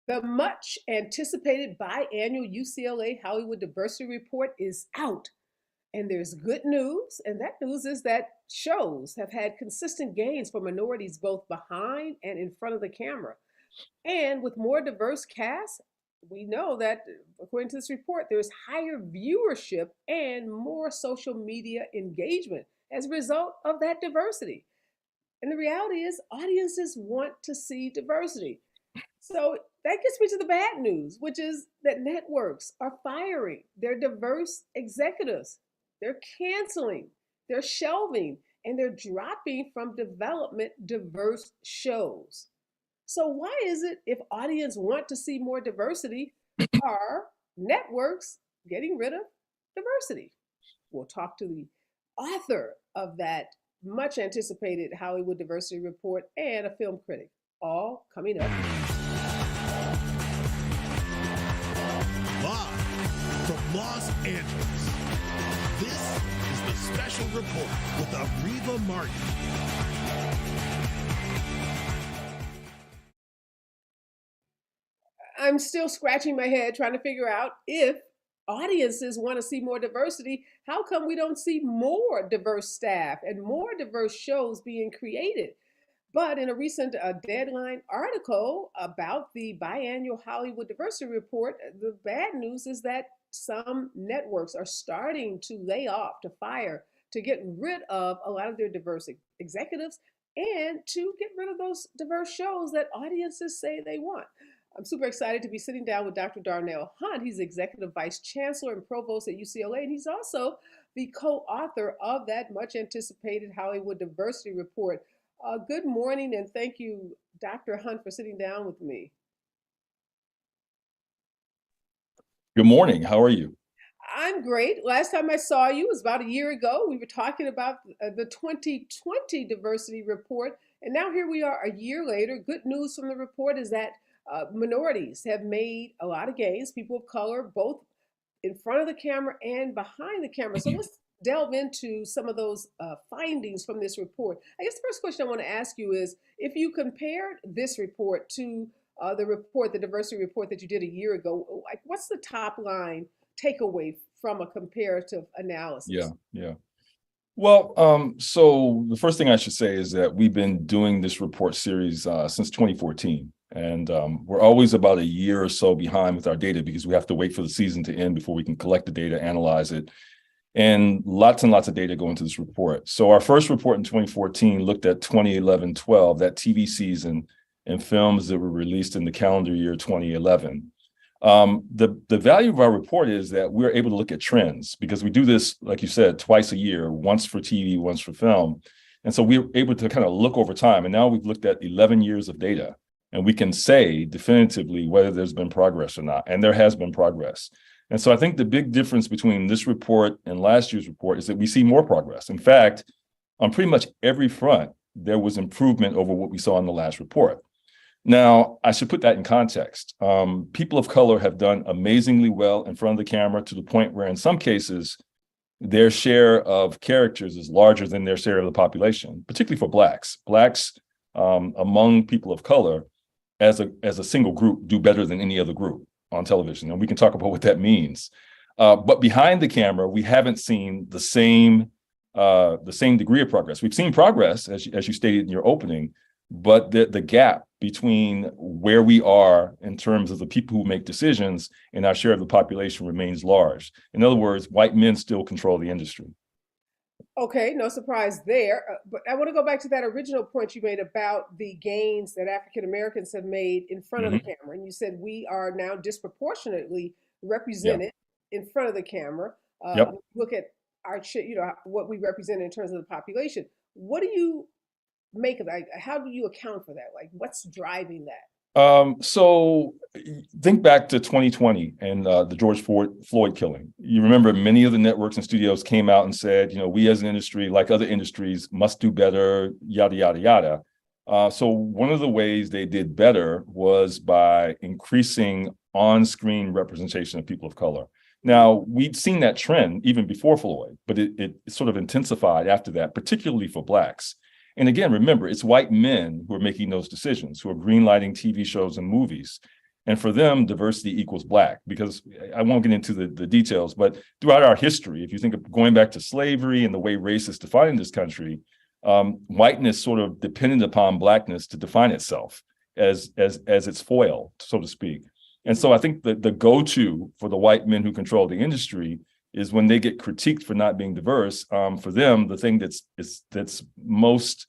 The much anticipated biannual UCLA Hollywood Diversity Report is out. And there's good news, and that news is that shows have had consistent gains for minorities both behind and in front of the camera. And with more diverse casts, we know that, according to this report, there's higher viewership and more social media engagement as a result of that diversity. And the reality is, audiences want to see diversity. So that gets me to the bad news, which is that networks are firing their diverse executives. They're canceling, they're shelving, and they're dropping from development diverse shows. So why is it, if audience want to see more diversity, are networks getting rid of diversity? We'll talk to the author of that much anticipated Hollywood Diversity Report and a film critic, all coming up. Live from Los Angeles, this is the Special Report with Areva Martin. I'm still scratching my head trying to figure out, if audiences want to see more diversity, how come we don't see more diverse staff and more diverse shows being created? But in a recent Deadline article about the biannual Hollywood Diversity Report, the bad news is that some networks are starting to lay off, to fire, to get rid of a lot of their diverse executives and to get rid of those diverse shows that audiences say they want. I'm super excited to be sitting down with Dr. Darnell Hunt. He's Executive Vice Chancellor and Provost at UCLA, and he's also the co-author of that much anticipated Hollywood Diversity Report. Good morning, and thank you, Dr. Hunt, for sitting down with me. Good morning. How are you? I'm great. Last time I saw you was about a year ago. We were talking about the 2020 Diversity Report, and now here we are a year later. Good news from the report is that minorities have made a lot of gains, people of color, both in front of the camera and behind the camera. So let's delve into some of those findings from this report. I guess the first question I want to ask you is, if you compared this report to the report, the diversity report that you did a year ago, like, what's the top line takeaway from a comparative analysis? Yeah. Well, so the first thing I should say is that we've been doing this report series since 2014. And we're always about a year or so behind with our data because we have to wait for the season to end before we can collect the data, analyze it. And lots of data go into this report. So our first report in 2014 looked at 2011-12, that TV season, and films that were released in the calendar year 2011. The value of our report is that we're able to look at trends, because we do this, like you said, twice a year, once for TV, once for film. And so we're able to kind of look over time. And now we've looked at 11 years of data, and we can say definitively whether there's been progress or not. And there has been progress. And so I think the big difference between this report and last year's report is that we see more progress. In fact, on pretty much every front, there was improvement over what we saw in the last report. Now, I should put that in context. People of color have done amazingly well in front of the camera, to the point where in some cases, their share of characters is larger than their share of the population, particularly for Blacks. Blacks among people of color as a single group do better than any other group on television. And we can talk about what that means. But behind the camera, we haven't seen the same degree of progress. We've seen progress, as you stated in your opening, but the gap between where we are in terms of the people who make decisions and our share of the population remains large. In other words, white men still control the industry. Okay, no surprise there. But I want to go back to that original point you made about the gains that African Americans have made in front of the camera. And you said we are now disproportionately represented in front of the camera. Look at our, what we represent in terms of the population. What do you make of that? How do you account for that? Like, what's driving that? So think back to 2020 and the George Floyd killing. You remember many of the networks and studios came out and said, we as an industry, like other industries, must do better, yada, yada, yada. So one of the ways they did better was by increasing on-screen representation of people of color. Now, we'd seen that trend even before Floyd, but it sort of intensified after that, particularly for Blacks. And again, remember, it's white men who are making those decisions, who are greenlighting TV shows and movies. And for them, diversity equals Black, because I won't get into the details, but throughout our history, if you think of going back to slavery and the way race is defined in this country, whiteness sort of depended upon Blackness to define itself as its foil, so to speak. And so I think the go-to for the white men who control the industry is when they get critiqued for not being diverse. For them, the thing that's most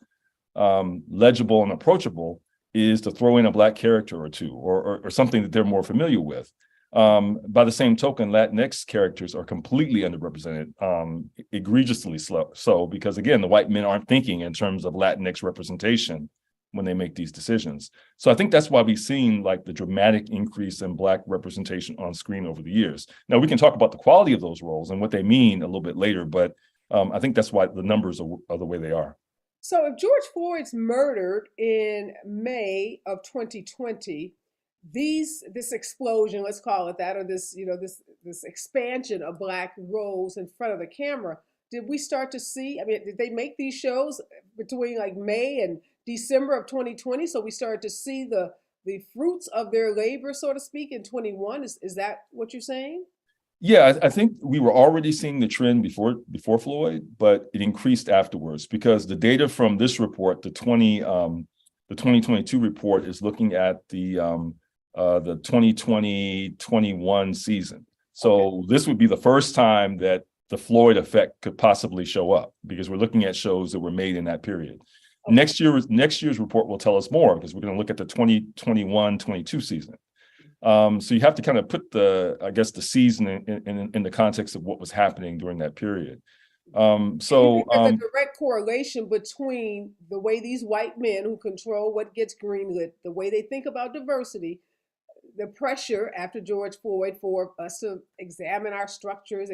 legible and approachable is to throw in a Black character or two, or something that they're more familiar with. By the same token, Latinx characters are completely underrepresented, egregiously so, because again, the white men aren't thinking in terms of Latinx representation when they make these decisions. So I think that's why we've seen like the dramatic increase in Black representation on screen over the years. Now we can talk about the quality of those roles and what they mean a little bit later, but I think that's why the numbers are the way they are. So if George Floyd's murdered in May of 2020, this explosion, let's call it that, or this expansion of Black roles in front of the camera, did we start to see? I mean, did they make these shows between like May and December of 2020? So we started to see the fruits of their labor, so to speak, in 21. Is that what you're saying? Yeah, I think we were already seeing the trend before Floyd, but it increased afterwards, because the data from this report, the 2022 report, is looking at the 2020-21 season. So this would be the first time that the Floyd effect could possibly show up, because we're looking at shows that were made in that period. Okay. Next year's report will tell us more, because we're going to look at the 2021-22 season. So you have to kind of put the season in the context of what was happening during that period. There's a direct correlation between the way these white men who control what gets greenlit, the way they think about diversity, the pressure after George Floyd for us to examine our structures,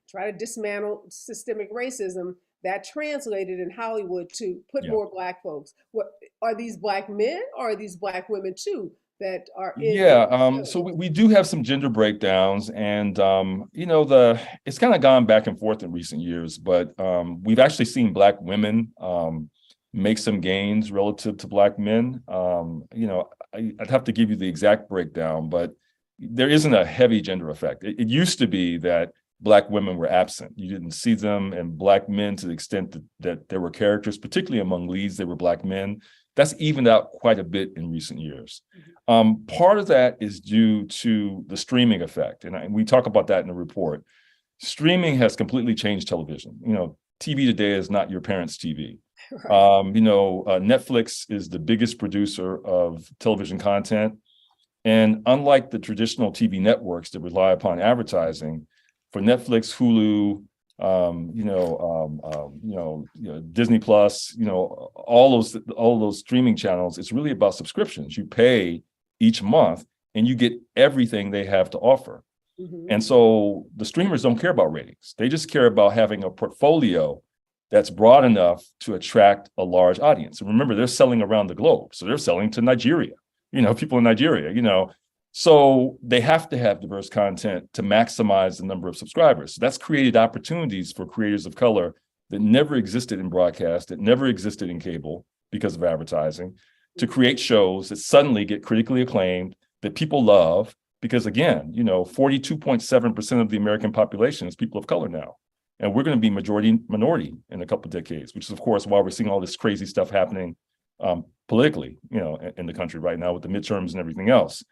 try to dismantle systemic racism, that translated in Hollywood to put more Black folks. What are these Black men, or are these Black women too that are in? So we do have some gender breakdowns, and it's kind of gone back and forth in recent years, but we've actually seen Black women make some gains relative to Black men. I'd have to give you the exact breakdown, but there isn't a heavy gender effect. It used to be that Black women were absent. You didn't see them, and Black men, to the extent that there were characters, particularly among leads, they were Black men. That's evened out quite a bit in recent years. Part of that is due to the streaming effect, and we talk about that in the report. Streaming has completely changed television. TV today is not your parents' TV. Right. Netflix is the biggest producer of television content, and unlike the traditional TV networks that rely upon advertising, for Netflix, Hulu, Disney Plus, all those streaming channels, it's really about subscriptions. You pay each month and you get everything they have to offer. Mm-hmm. And so the streamers don't care about ratings. They just care about having a portfolio that's broad enough to attract a large audience. And remember, they're selling around the globe. So they're selling to Nigeria, people in Nigeria, So they have to have diverse content to maximize the number of subscribers. So that's created opportunities for creators of color that never existed in broadcast, that never existed in cable because of advertising, to create shows that suddenly get critically acclaimed, that people love, because again, 42.7% of the American population is people of color now. And we're going to be minority in a couple of decades, which is, of course, why we're seeing all this crazy stuff happening politically, in the country right now with the midterms and everything else.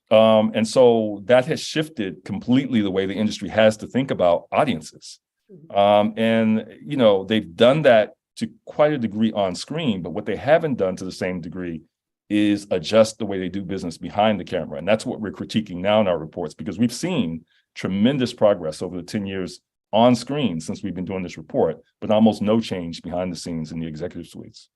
And so that has shifted completely the way the industry has to think about audiences. They've done that to quite a degree on screen, but what they haven't done to the same degree is adjust the way they do business behind the camera. And that's what we're critiquing now in our reports, because we've seen tremendous progress over the 10 years on screen since we've been doing this report, but almost no change behind the scenes in the executive suites.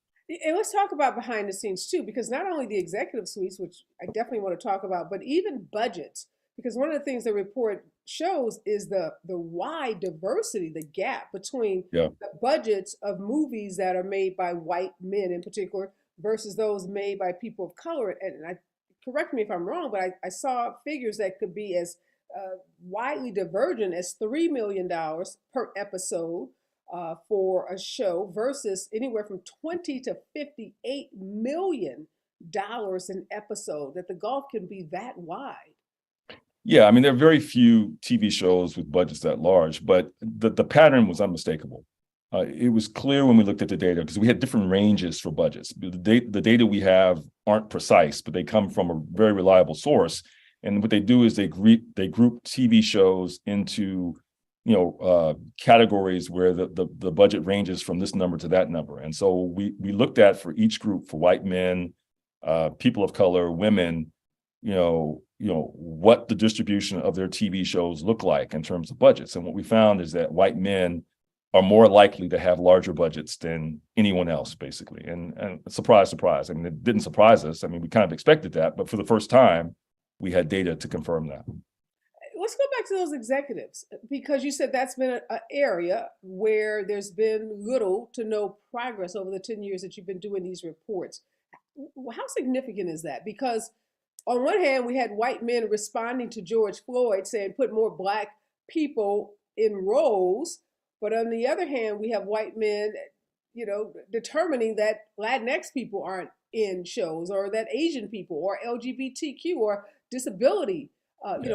And let's talk about behind the scenes too, because not only the executive suites, which I definitely want to talk about, but even budgets, because one of the things the report shows is the wide diversity, the gap between the budgets of movies that are made by white men in particular versus those made by people of color. And correct me if I'm wrong, but I saw figures that could be as widely divergent as $3 million per episode for a show versus anywhere from $20 to $58 million dollars an episode, that the gulf can be that wide. Yeah, I mean, there are very few TV shows with budgets that large, but the pattern was unmistakable. It was clear when we looked at the data because we had different ranges for budgets. The data we have aren't precise, but they come from a very reliable source. And what they do is they group TV shows into categories where the budget ranges from this number to that number. And so we looked at for each group, for white men, people of color, women, what the distribution of their TV shows look like in terms of budgets. And what we found is that white men are more likely to have larger budgets than anyone else, basically. And surprise, surprise. I mean, it didn't surprise us. I mean, we kind of expected that, but for the first time, we had data to confirm that. Let's go back to those executives, because you said that's been an area where there's been little to no progress over the 10 years that you've been doing these reports. How significant is that? Because on one hand, we had white men responding to George Floyd saying, put more Black people in roles. But on the other hand, we have white men, determining that Latinx people aren't in shows, or that Asian people, or LGBTQ, or disability,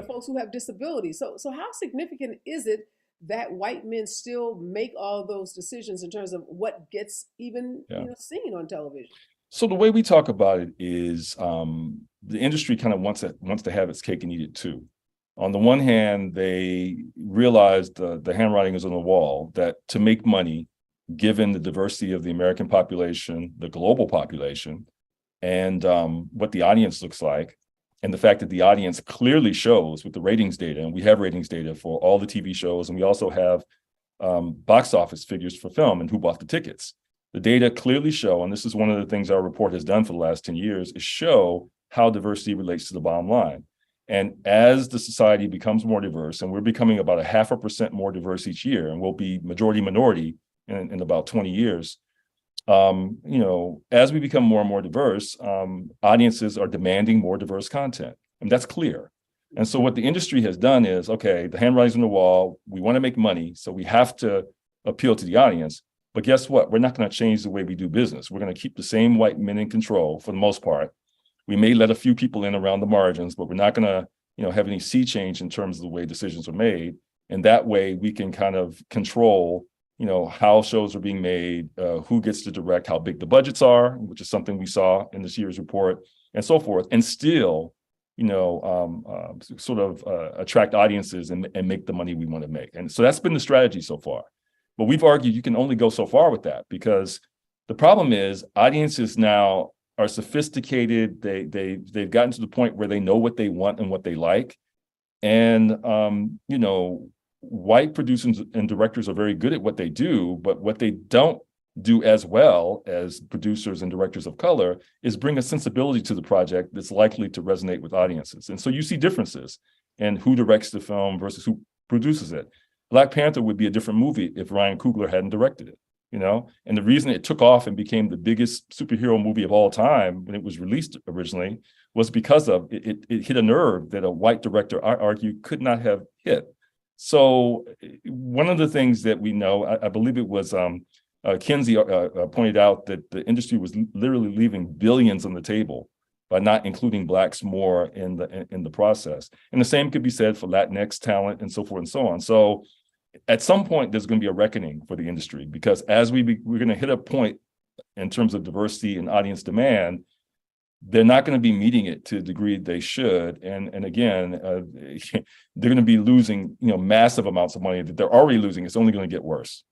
folks who have disabilities. So how significant is it that white men still make all those decisions in terms of what gets even seen on television? So the way we talk about it is the industry kind of wants to have its cake and eat it too. On the one hand, they realized the handwriting is on the wall that to make money, given the diversity of the American population, the global population, and what the audience looks like, and the fact that the audience clearly shows with the ratings data, and we have ratings data for all the TV shows, and we also have box office figures for film and who bought the tickets. The data clearly show, and this is one of the things our report has done for the last 10 years, is show how diversity relates to the bottom line. And as the society becomes more diverse, and we're becoming about 0.5% more diverse each year, and we'll be majority minority in about 20 years, as we become more and more diverse, audiences are demanding more diverse content, and that's clear. And so what the industry has done is, okay, the handwriting's on the wall, we want to make money, so we have to appeal to the audience. But guess what? We're not going to change the way we do business. We're going to keep the same white men in control for the most part. We may let a few people in around the margins, but we're not going to, have any sea change in terms of the way decisions are made. And that way we can kind of control, how shows are being made, who gets to direct, how big the budgets are, which is something we saw in this year's report, and so forth, and still, attract audiences and make the money we want to make. And so that's been the strategy so far. But we've argued you can only go so far with that, because the problem is audiences now are sophisticated. They've gotten to the point where they know what they want and what they like. And, white producers and directors are very good at what they do, but what they don't do as well as producers and directors of color is bring a sensibility to the project that's likely to resonate with audiences. And so you see differences in who directs the film versus who produces it. Black Panther would be a different movie if Ryan Coogler hadn't directed it, And the reason it took off and became the biggest superhero movie of all time when it was released originally was because of it hit a nerve that a white director, I argue, could not have hit. So one of the things that we know, I believe it was Kinsey pointed out that the industry was literally leaving billions on the table by not including Blacks more in the process. And the same could be said for Latinx talent and so forth and so on. So at some point, there's going to be a reckoning for the industry, because as we're going to hit a point in terms of diversity and audience demand, they're not going to be meeting it to the degree they should. And again, they're going to be losing, massive amounts of money that they're already losing. It's only going to get worse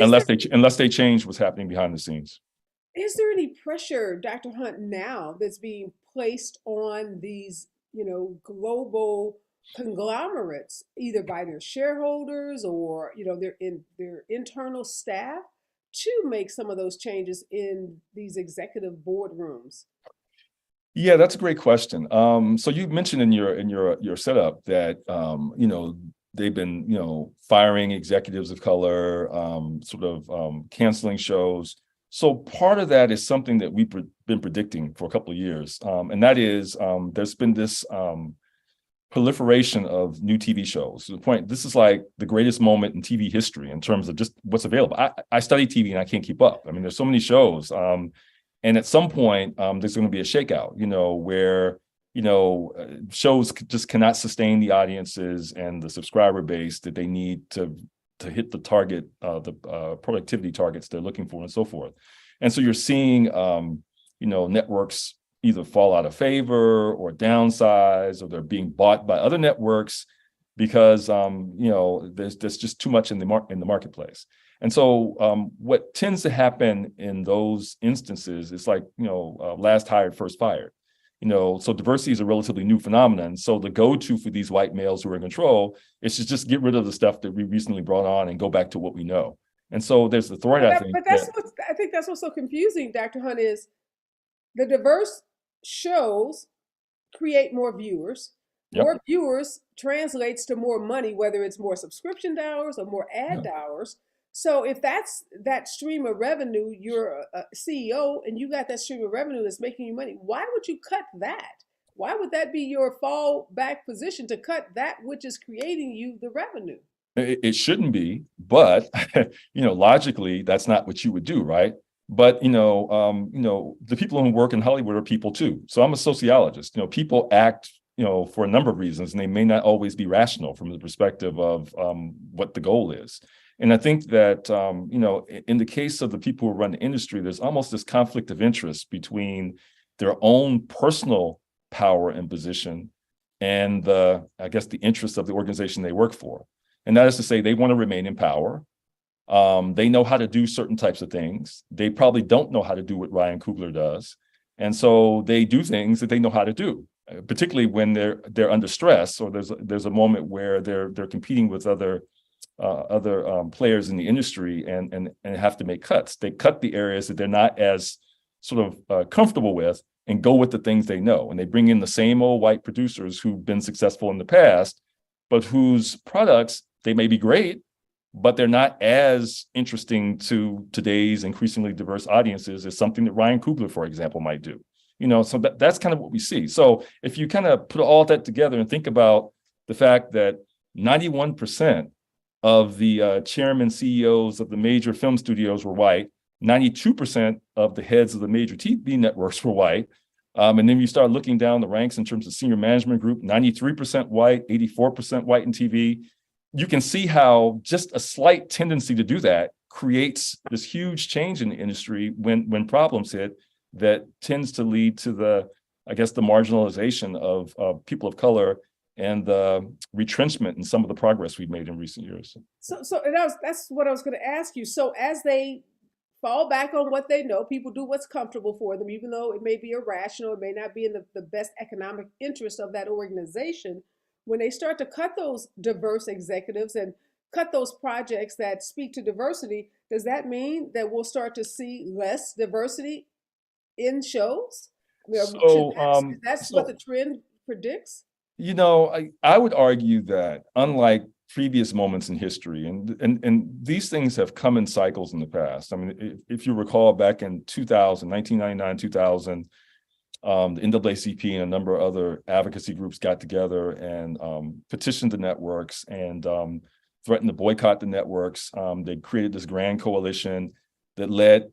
unless they change what's happening behind the scenes. Is there any pressure, Dr. Hunt, now that's being placed on these, global conglomerates, either by their shareholders or, their internal staff, to make some of those changes in these executive boardrooms? Yeah, that's a great question. So you mentioned in your setup that they've been firing executives of color, canceling shows. So part of that is something that we've been predicting for a couple of years, and that is there's been this proliferation of new TV shows. To the point, this is like the greatest moment in TV history in terms of just what's available. I study TV and I can't keep up. I mean, there's so many shows. And at some point, there's going to be a shakeout, where shows just cannot sustain the audiences and the subscriber base that they need to hit the target, the productivity targets they're looking for, and so forth. And so you're seeing, networks either fall out of favor or downsize, or they're being bought by other networks because there's just too much in the marketplace. And so what tends to happen in those instances is like, last hired, first fired. So diversity is a relatively new phenomenon. So the go-to for these white males who are in control is to just get rid of the stuff that we recently brought on and go back to what we know. And so there's the threat, I think. But I think that's what's so confusing, Dr. Hunt, is the diverse shows create more viewers. Yep. More viewers translates to more money, whether it's more subscription dollars or more ad dollars. So if that's that stream of revenue, you're a CEO and you got that stream of revenue that's making you money, why would you cut that? Why would that be your fallback position, to cut that which is creating you the revenue? It shouldn't be, but logically, that's not what you would do, right? But the people who work in Hollywood are people too. So I'm a sociologist. People act, for a number of reasons, and they may not always be rational from the perspective of what the goal is. And I think that, in the case of the people who run the industry, there's almost this conflict of interest between their own personal power and position and the interests of the organization they work for. And that is to say, they want to remain in power. They know how to do certain types of things. They probably don't know how to do what Ryan Coogler does. And so they do things that they know how to do, particularly when they're under stress, or there's a moment where they're competing with other players in the industry and have to make cuts. They cut the areas that they're not as sort of comfortable with and go with the things they know. And they bring in the same old white producers who've been successful in the past, but whose products, they may be great, but they're not as interesting to today's increasingly diverse audiences as something that Ryan Coogler, for example, might do. So that's kind of what we see. So if you kind of put all that together and think about the fact that 91% of the chairman CEOs of the major film studios were white, 92% of the heads of the major TV networks were white. And then you start looking down the ranks in terms of senior management group, 93% white, 84% white in TV. You can see how just a slight tendency to do that creates this huge change in the industry when problems hit, that tends to lead to the marginalization of people of color and the retrenchment in some of the progress we've made in recent years. So that's what I was going to ask you. So as they fall back on what they know, people do what's comfortable for them, even though it may be irrational, it may not be in the best economic interest of that organization. When they start to cut those diverse executives and cut those projects that speak to diversity, does that mean that we'll start to see less diversity in shows? That's what the trend predicts? I would argue that, unlike previous moments in history, and these things have come in cycles in the past. I mean, if you recall back in 1999, 2000, the NAACP and a number of other advocacy groups got together and petitioned the networks and threatened to boycott the networks. They created this grand coalition that led,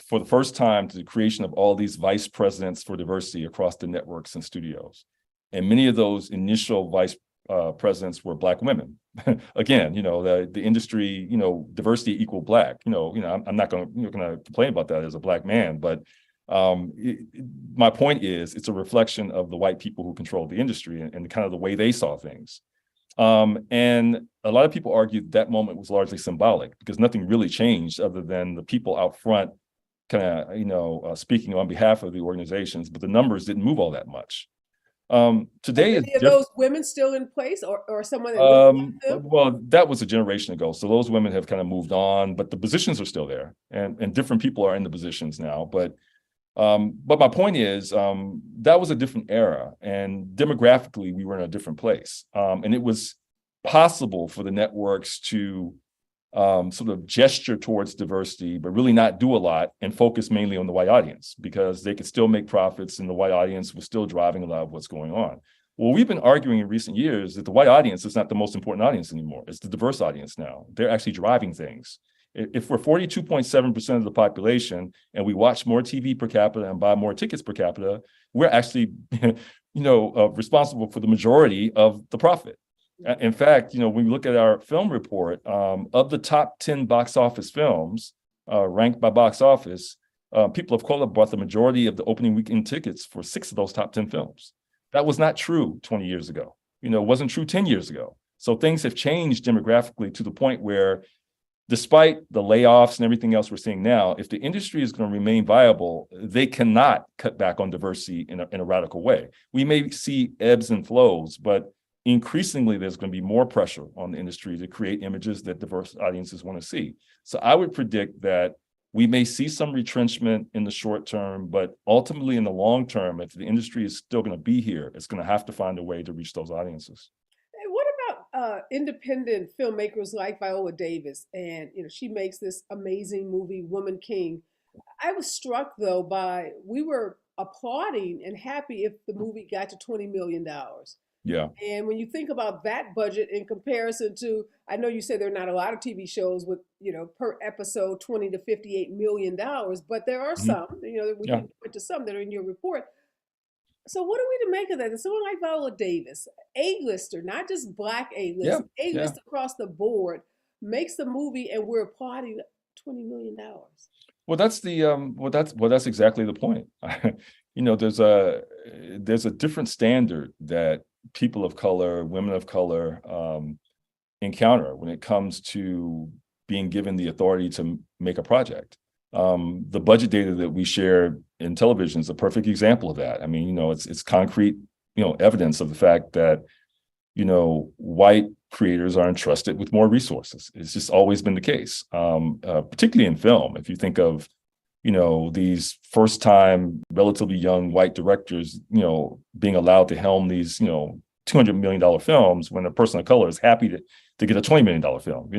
for the first time, to the creation of all these vice presidents for diversity across the networks and studios. And many of those initial vice presidents were Black women. Again, the industry, diversity equal Black. I'm not going to complain about that as a Black man, but my point is, it's a reflection of the white people who control the industry and kind of the way they saw things. And a lot of people argue that moment was largely symbolic, because nothing really changed other than the people out front kind of, speaking on behalf of the organizations, but the numbers didn't move all that much. Today, are those women still in place, or someone that well, that was a generation ago, so those women have kind of moved on, but the positions are still there, and different people are in the positions now. But my point is, that was a different era, and demographically we were in a different place, and it was possible for the networks to sort of gesture towards diversity, but really not do a lot and focus mainly on the white audience, because they could still make profits and the white audience was still driving a lot of what's going on. Well, we've been arguing in recent years that the white audience is not the most important audience anymore. It's the diverse audience now. They're actually driving things. If we're 42.7% of the population and we watch more TV per capita and buy more tickets per capita, we're actually, responsible for the majority of the profit. In fact, when we look at our film report, of the top 10 box office films ranked by box office, people of color bought the majority of the opening weekend tickets for 6 of those top 10 films. That was not true 20 years ago. It wasn't true 10 years ago. So things have changed demographically to the point where, despite the layoffs and everything else we're seeing now, if the industry is going to remain viable, they cannot cut back on diversity in a radical way. We may see ebbs and flows, but increasingly there's going to be more pressure on the industry to create images that diverse audiences want to see. So I would predict that we may see some retrenchment in the short term, but ultimately in the long term, if the industry is still going to be here, it's going to have to find a way to reach those audiences. And what about independent filmmakers like Viola Davis? And she makes this amazing movie, Woman King. I was struck though by, we were applauding and happy if the movie got to $20 million. Yeah. And when you think about that budget in comparison to, I know you said there are not a lot of TV shows with, per episode, $20 to $58 million, but there are some, we can point to some that are in your report. So what are we to make of that? And someone like Viola Davis, A-lister, not just Black A-list, A-list across the board, makes the movie and we're applauding $20 million. Well, that's that's exactly the point. There's a different standard that people of color, women of color encounter when it comes to being given the authority to make a project. The budget data that we share in television is a perfect example of that. I mean, it's concrete, evidence of the fact that, white creators are entrusted with more resources. It's just always been the case, particularly in film. If you think of, these first-time, relatively young white directors, being allowed to helm these, $200 million films when a person of color is happy to get a $20 million film,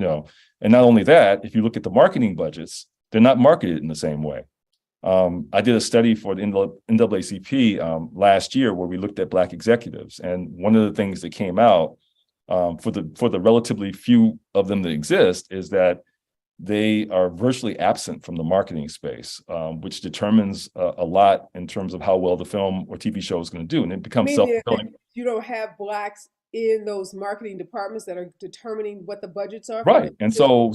And not only that, if you look at the marketing budgets, they're not marketed in the same way. I did a study for the NAACP last year where we looked at Black executives. And one of the things that came out for the relatively few of them that exist is that they are virtually absent from the marketing space, which determines a lot in terms of how well the film or TV show is going to do. And it becomes self-fulfilling. You don't have Blacks in those marketing departments that are determining what the budgets are. Right. And so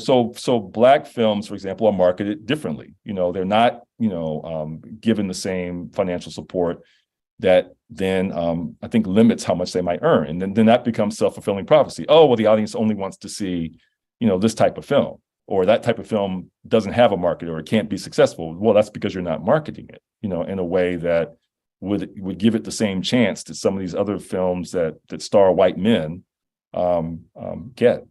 Black films, for example, are marketed differently. They're not, given the same financial support that then I think limits how much they might earn. And then that becomes self-fulfilling prophecy. Oh, well, the audience only wants to see, this type of film, or that type of film doesn't have a market or it can't be successful. Well, that's because you're not marketing it, in a way that would give it the same chance that some of these other films that star white men get.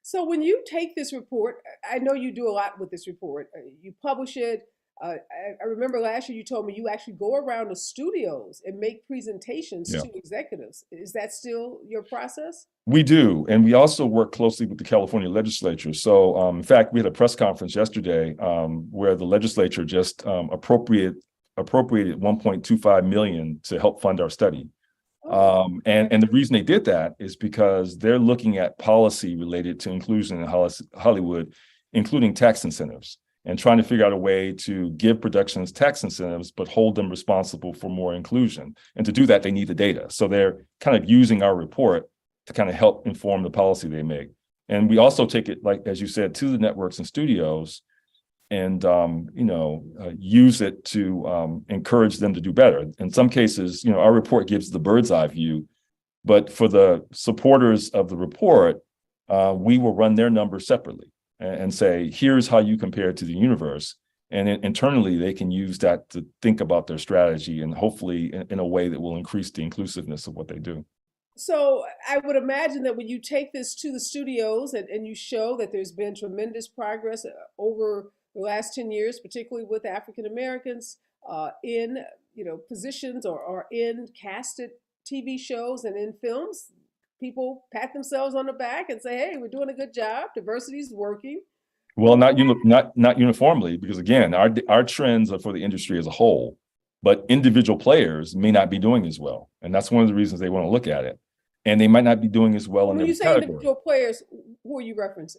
So when you take this report, I know you do a lot with this report. You publish it. I remember last year you told me you actually go around the studios and make presentations to executives. Is that still your process? We do. And we also work closely with the California legislature. So in fact, we had a press conference yesterday where the legislature just appropriated $1.25 million to help fund our study. And the reason they did that is because they're looking at policy related to inclusion in Hollywood, including tax incentives, and trying to figure out a way to give productions tax incentives, but hold them responsible for more inclusion. And to do that, they need the data. So they're kind of using our report to kind of help inform the policy they make. And we also take it, like, as you said, to the networks and studios and, use it to encourage them to do better. In some cases, our report gives the bird's eye view, but for the supporters of the report, we will run their numbers separately and say, here's how you compare to the universe. And internally, they can use that to think about their strategy and hopefully in a way that will increase the inclusiveness of what they do. So I would imagine that when you take this to the studios and you show that there's been tremendous progress over the last 10 years, particularly with African Americans in positions or in casted TV shows and in films, people pat themselves on the back and say, hey, we're doing a good job. Diversity is working. Well, not uniformly, because again, our trends are for the industry as a whole, but individual players may not be doing as well. And that's one of the reasons they want to look at it. And they might not be doing as well in every category. When you say individual players, who are you referencing?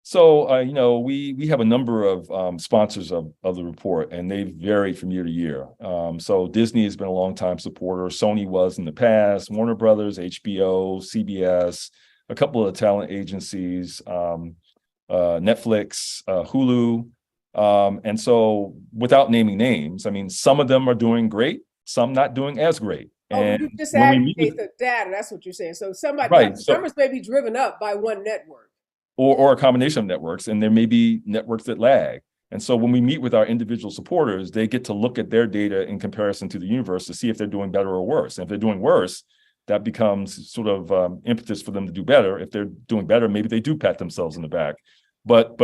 So, we have a number of sponsors of the report, and they've varied from year to year. So Disney has been a longtime supporter. Sony was in the past. Warner Brothers, HBO, CBS, a couple of talent agencies, Netflix, Hulu. And so, without naming names, I mean, some of them are doing great, some not doing as great. Oh, but And you just when we meet aggregate with the data. That's what you're saying. So somebody, right, the so numbers may be driven up by one network. or a combination of networks, and there may be networks that lag. And so when we meet with our individual supporters, they get to look at their data in comparison to the universe to see if they're doing better or worse. And if they're doing worse, that becomes sort of impetus for them to do better. If they're doing better, maybe they do pat themselves in the back. But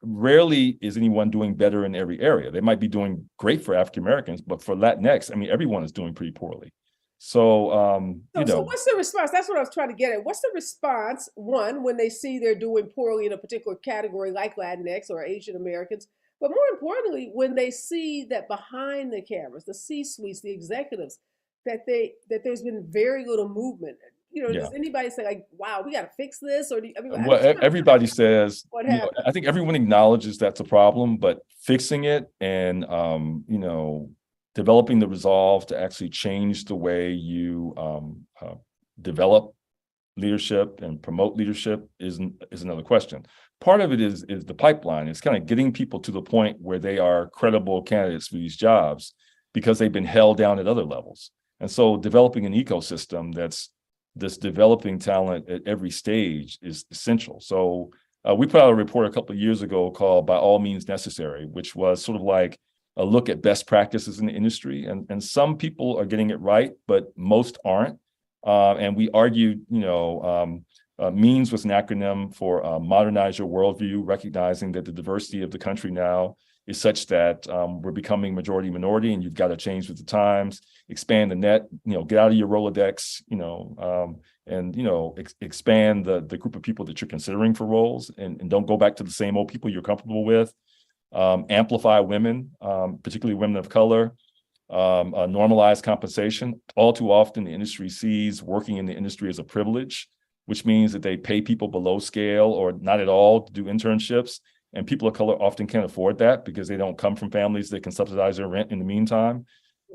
rarely is anyone doing better in every area. They might be doing great for African Americans, but for Latinx, I mean, everyone is doing pretty poorly. So So what's the response? That's what I was trying to get at. What's the response, one, when they see they're doing poorly in a particular category like Latinx or Asian Americans, but more importantly, when they see that behind the cameras, the C-suites, the executives, that there's been very little movement. yeah. Does anybody say like, "Wow, we got to fix this"? Or I'm Well, just trying to find out everybody says, what happened. I think everyone acknowledges that's a problem, but fixing it and, developing the resolve to actually change the way you develop leadership and promote leadership is another question. Part of it is the pipeline. It's kind of getting people to the point where they are credible candidates for these jobs because they've been held down at other levels. And so developing an ecosystem that's this developing talent at every stage is essential. So we put out a report a couple of years ago called By All Means Necessary, which was sort of like a look at best practices in the industry. And some people are getting it right, but most aren't. And we argued, MEANS was an acronym for Modernize Your Worldview, recognizing that the diversity of the country now is such that we're becoming majority minority, and you've got to change with the times, expand the net, get out of your Rolodex, expand the group of people that you're considering for roles, and don't go back to the same old people you're comfortable with. Amplify women, particularly women of color. Normalize compensation. All too often, the industry sees working in the industry as a privilege, which means that they pay people below scale or not at all to do internships. And people of color often can't afford that because they don't come from families that can subsidize their rent in the meantime.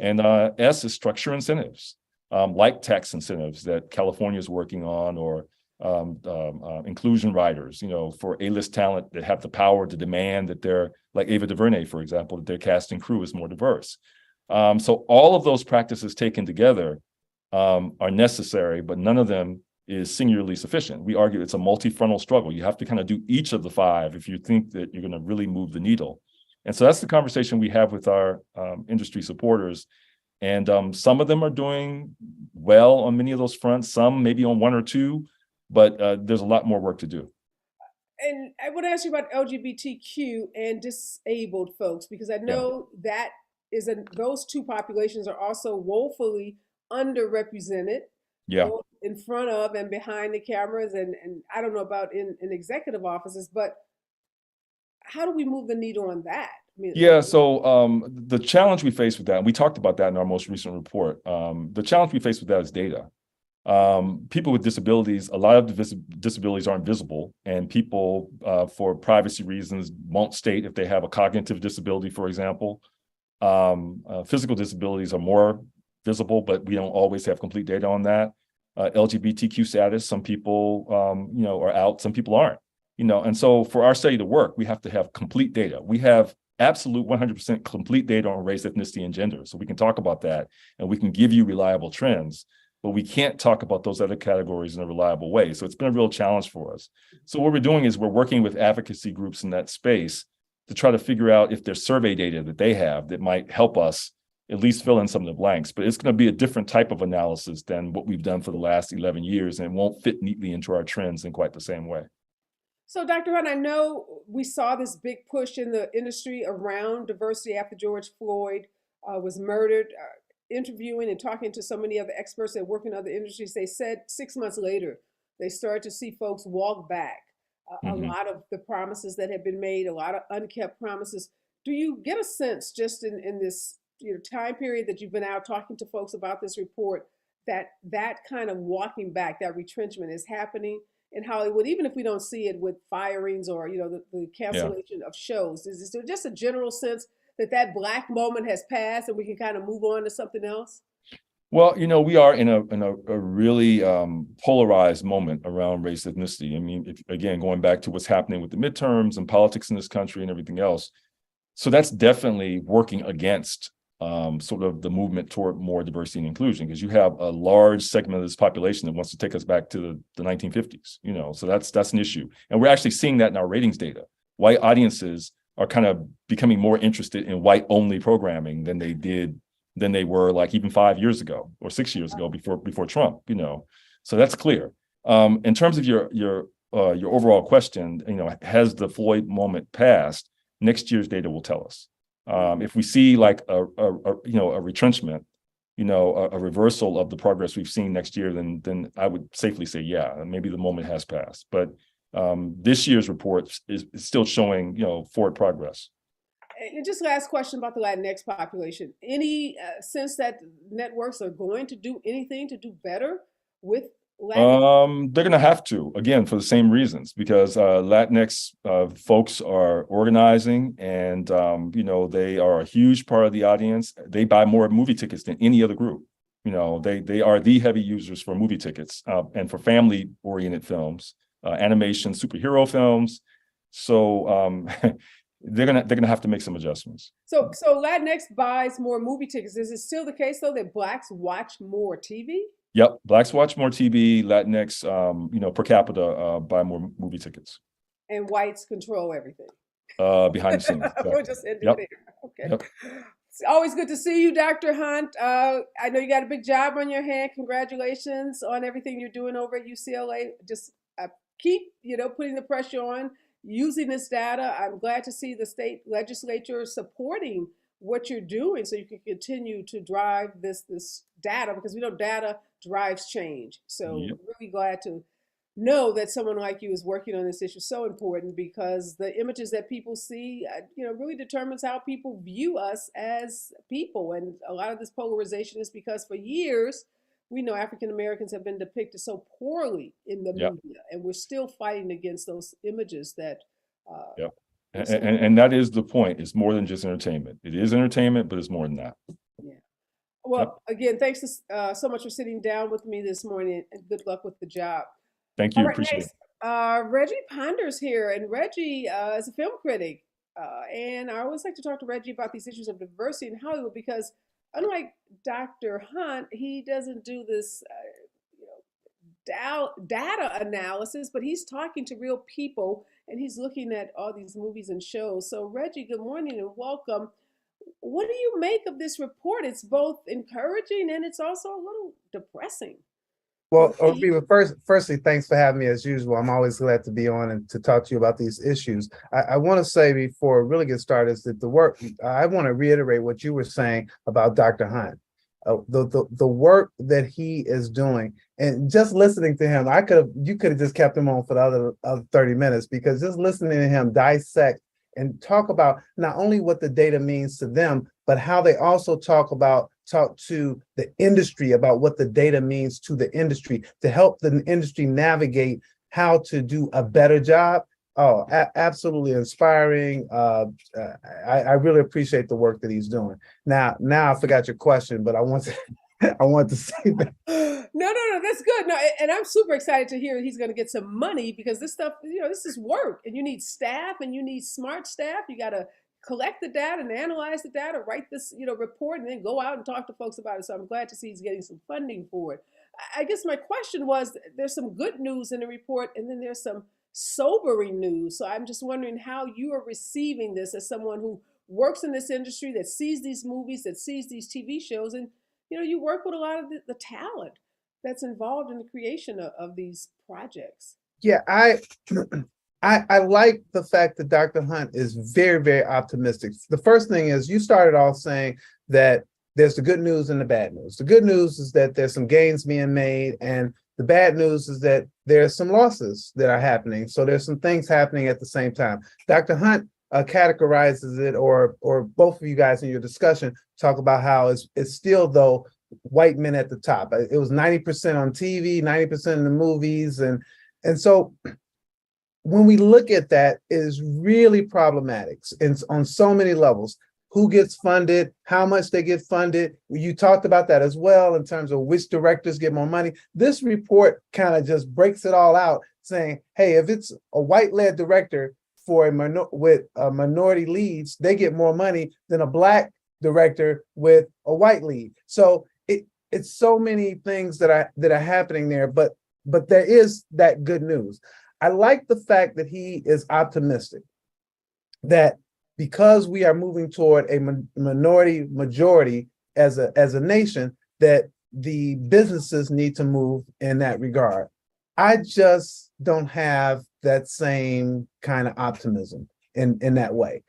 And S is structure incentives, like tax incentives that California is working on, or inclusion riders, for A-list talent that have the power to demand that they're, like Ava DuVernay, for example, that their cast and crew is more diverse. So all of those practices taken together are necessary, but none of them is singularly sufficient. We argue it's a multi-frontal struggle. You have to kind of do each of the five if you think that you're going to really move the needle. And so that's the conversation we have with our industry supporters. And some of them are doing well on many of those fronts, some maybe on one or two, but there's a lot more work to do. And I would ask you about LGBTQ and disabled folks, because I Yeah. know that those two populations are also woefully underrepresented, Yeah. both in front of and behind the cameras, and I don't know about in executive offices, but how do we move the needle on that? I mean, Yeah, so the challenge we face with that, and we talked about that in our most recent report, the challenge we face with that is data. People with disabilities, a lot of disabilities aren't visible, and people, for privacy reasons, won't state if they have a cognitive disability, for example. Physical disabilities are more visible, but we don't always have complete data on that. LGBTQ status, some people, are out, some people aren't. And so for our study to work, we have to have complete data. We have absolute 100% complete data on race, ethnicity, and gender. So we can talk about that, and we can give you reliable trends, but we can't talk about those other categories in a reliable way. So it's been a real challenge for us. So what we're doing is we're working with advocacy groups in that space to try to figure out if there's survey data that they have that might help us at least fill in some of the blanks. But it's going to be a different type of analysis than what we've done for the last 11 years, and it won't fit neatly into our trends in quite the same way. so, Dr. Hunt, I know we saw this big push in the industry around diversity after George Floyd was murdered. Interviewing and talking to so many other experts that work in other industries, they said 6 months later, they started to see folks walk back. A Mm-hmm. lot of the promises that have been made, a lot of unkept promises. Do you get a sense just in this time period that you've been out talking to folks about this report that that kind of walking back, that retrenchment is happening? in Hollywood, even if we don't see it with firings or, the Yeah. cancellation of shows? Is there just a general sense that that Black moment has passed and we can kind of move on to something else? Well, we are in a really polarized moment around race ethnicity. I mean, again, going back to what's happening with the midterms and politics in this country and everything else. So that's definitely working against sort of the movement toward more diversity and inclusion, because you have a large segment of this population that wants to take us back to the 1950s, so that's an issue. And we're actually seeing that in our ratings data. White audiences are kind of becoming more interested in white only programming than they were like even 5 years ago or 6 years ago before Trump, so that's clear. In terms of your overall question, has the Floyd moment passed? Next year's data will tell us. If we see like a retrenchment, a reversal of the progress we've seen next year, then I would safely say, yeah, maybe the moment has passed. But this year's report is still showing, forward progress. And just last question about the Latinx population. Any sense that networks are going to do anything to do better with Latinx? They're going to have to, again, for the same reasons, because Latinx folks are organizing, and they are a huge part of the audience. They buy more movie tickets than any other group. They are the heavy users for movie tickets and for family-oriented films, animation, superhero films. So they're gonna have to make some adjustments. So Latinx buys more movie tickets. Is it still the case though that Blacks watch more TV? Yep, Blacks watch more TV. Latinx, per capita, buy more movie tickets. And whites control everything. Behind the scenes. Exactly. We'll just end it Yep. there. Okay. Yep. It's always good to see you, Dr. Hunt. I know you got a big job on your hand. Congratulations on everything you're doing over at UCLA. Just keep, putting the pressure on, using this data. I'm glad to see the state legislature supporting what you're doing so you can continue to drive this data, because we know data drives change. So Yep. really glad to know that someone like you is working on this issue. So important, because the images that people see, really determines how people view us as people. And a lot of this polarization is because for years, we know African Americans have been depicted so poorly in the Yep. media, and we're still fighting against those images that. Yep. And that is the point. It's more than just entertainment. It is entertainment, but it's more than that. Yeah. Well, again, thanks so much for sitting down with me this morning, and good luck with the job. Thank you. All right, Appreciate it. Reggie Ponder's here, and Reggie is a film critic. And I always like to talk to Reggie about these issues of diversity in Hollywood, because unlike Dr. Hunt, he doesn't do this data analysis, but he's talking to real people and he's looking at all these movies and shows. So Reggie, good morning and welcome. What do you make of this report? It's both encouraging and it's also a little depressing. Well, Areva, firstly, thanks for having me as usual. I'm always glad to be on and to talk to you about these issues. I want to say before we really get started is that I want to reiterate what you were saying about Dr. Hunt. The work that he is doing, and just listening to him, you could have just kept him on for the other 30 minutes, because just listening to him dissect and talk about not only what the data means to them, but how they also talk to the industry about what the data means to the industry, to help the industry navigate how to do a better job. Oh, absolutely inspiring. I really appreciate the work that he's doing. Now I forgot your question, but I want to say that. No, that's good. No, and I'm super excited to hear he's going to get some money, because this stuff, this is work, and you need staff, and you need smart staff. You got to collect the data and analyze the data, write this, report, and then go out and talk to folks about it. So I'm glad to see he's getting some funding for it. I guess my question was, there's some good news in the report, and then there's some sobering news. So I'm just wondering how you are receiving this as someone who works in this industry, that sees these movies, that sees these TV shows, and you work with a lot of the talent that's involved in the creation of these projects. Yeah, I like the fact that Dr. Hunt is very, very optimistic. The first thing is, you started off saying that there's the good news and the bad news. The good news is that there's some gains being made, and the bad news is that there's some losses that are happening. So there's some things happening at the same time. Dr. Hunt categorizes it, or both of you guys in your discussion talk about how it's still, though, white men at the top. It was 90% on TV, 90% in the movies, and And so when we look at that, it is really problematic and on so many levels. Who gets funded, how much they get funded. You talked about that as well in terms of which directors get more money. This report kind of just breaks it all out, saying, hey, if it's a white-led director for with minority leads, they get more money than a Black director with a white lead. So it's so many things that are happening there, but there is that good news. I like the fact that he is optimistic that because we are moving toward a minority majority as a nation, that the businesses need to move in that regard. I just don't have that same kind of optimism in that way.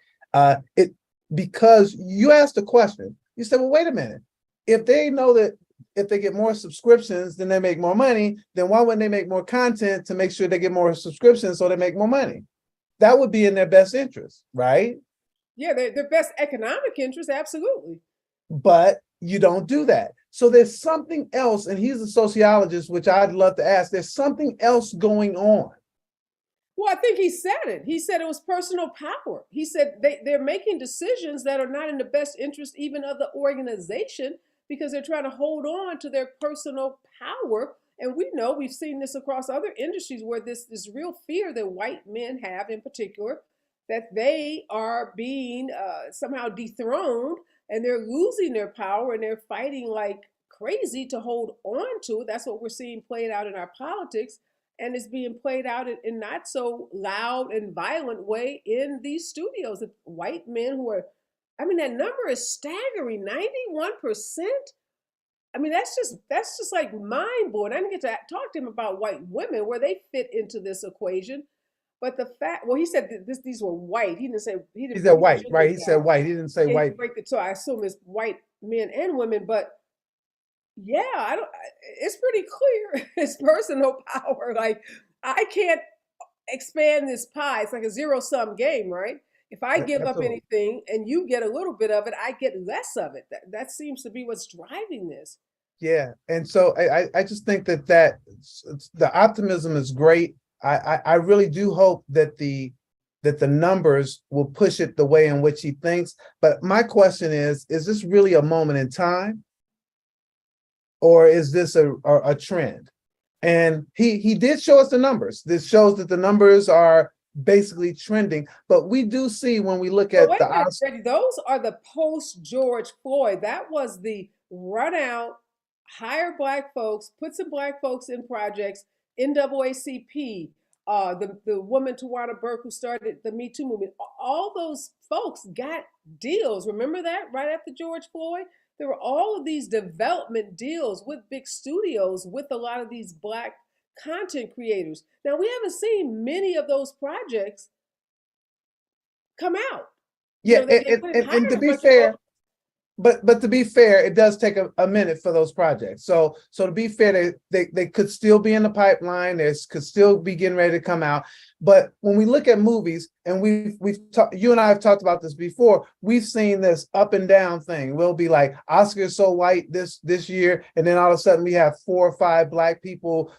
Because you asked a question, you said, well, wait a minute. If they know that if they get more subscriptions, then they make more money, then why wouldn't they make more content to make sure they get more subscriptions so they make more money? That would be in their best interest, right? Yeah, their best economic interest, absolutely. But you don't do that. So there's something else, and he's a sociologist, which I'd love to ask. There's something else going on. Well, I think he said it. He said it was personal power. He said they're making decisions that are not in the best interest even of the organization because they're trying to hold on to their personal power. And we know, we've seen this across other industries where this real fear that white men have in particular, that they are being somehow dethroned and they're losing their power and they're fighting like crazy to hold on to it. That's what we're seeing played out in our politics. And it's being played out in not so loud and violent way in these studios. The white men who are, I mean, that number is staggering, 91%. I mean, that's just like mind blowing. I didn't get to talk to him about white women where they fit into this equation. But the fact, well, he said that these were white. He didn't say he didn't. He said white, right? He said white. He didn't say white. Break it, so I assume it's white men and women. But yeah, I don't. It's pretty clear. It's personal power. Like I can't expand this pie. It's like a zero-sum game, right? If I give up anything and you get a little bit of it, I get less of it. That seems to be what's driving this. Yeah, and so I just think that the optimism is great. I really do hope that the numbers will push it the way in which he thinks. But my question is this really a moment in time? Or is this a trend? And he did show us the numbers. This shows that the numbers are basically trending. But we do see when we look at those are the post George Floyd. That was the run out, hire Black folks, put some Black folks in projects, NAACP, the woman Tawana Burke who started the Me Too movement. All those folks got deals. Remember that right after George Floyd? There were all of these development deals with big studios with a lot of these Black content creators. Now, we haven't seen many of those projects come out. Yeah, and to be fair, but to be fair, it does take a minute for those projects. So to be fair, they could still be in the pipeline. They could still be getting ready to come out. But when we look at movies, and we've talked, you and I have talked about this before, we've seen this up and down thing. We'll be like Oscars so white this year, and then all of a sudden we have 4 or 5 Black people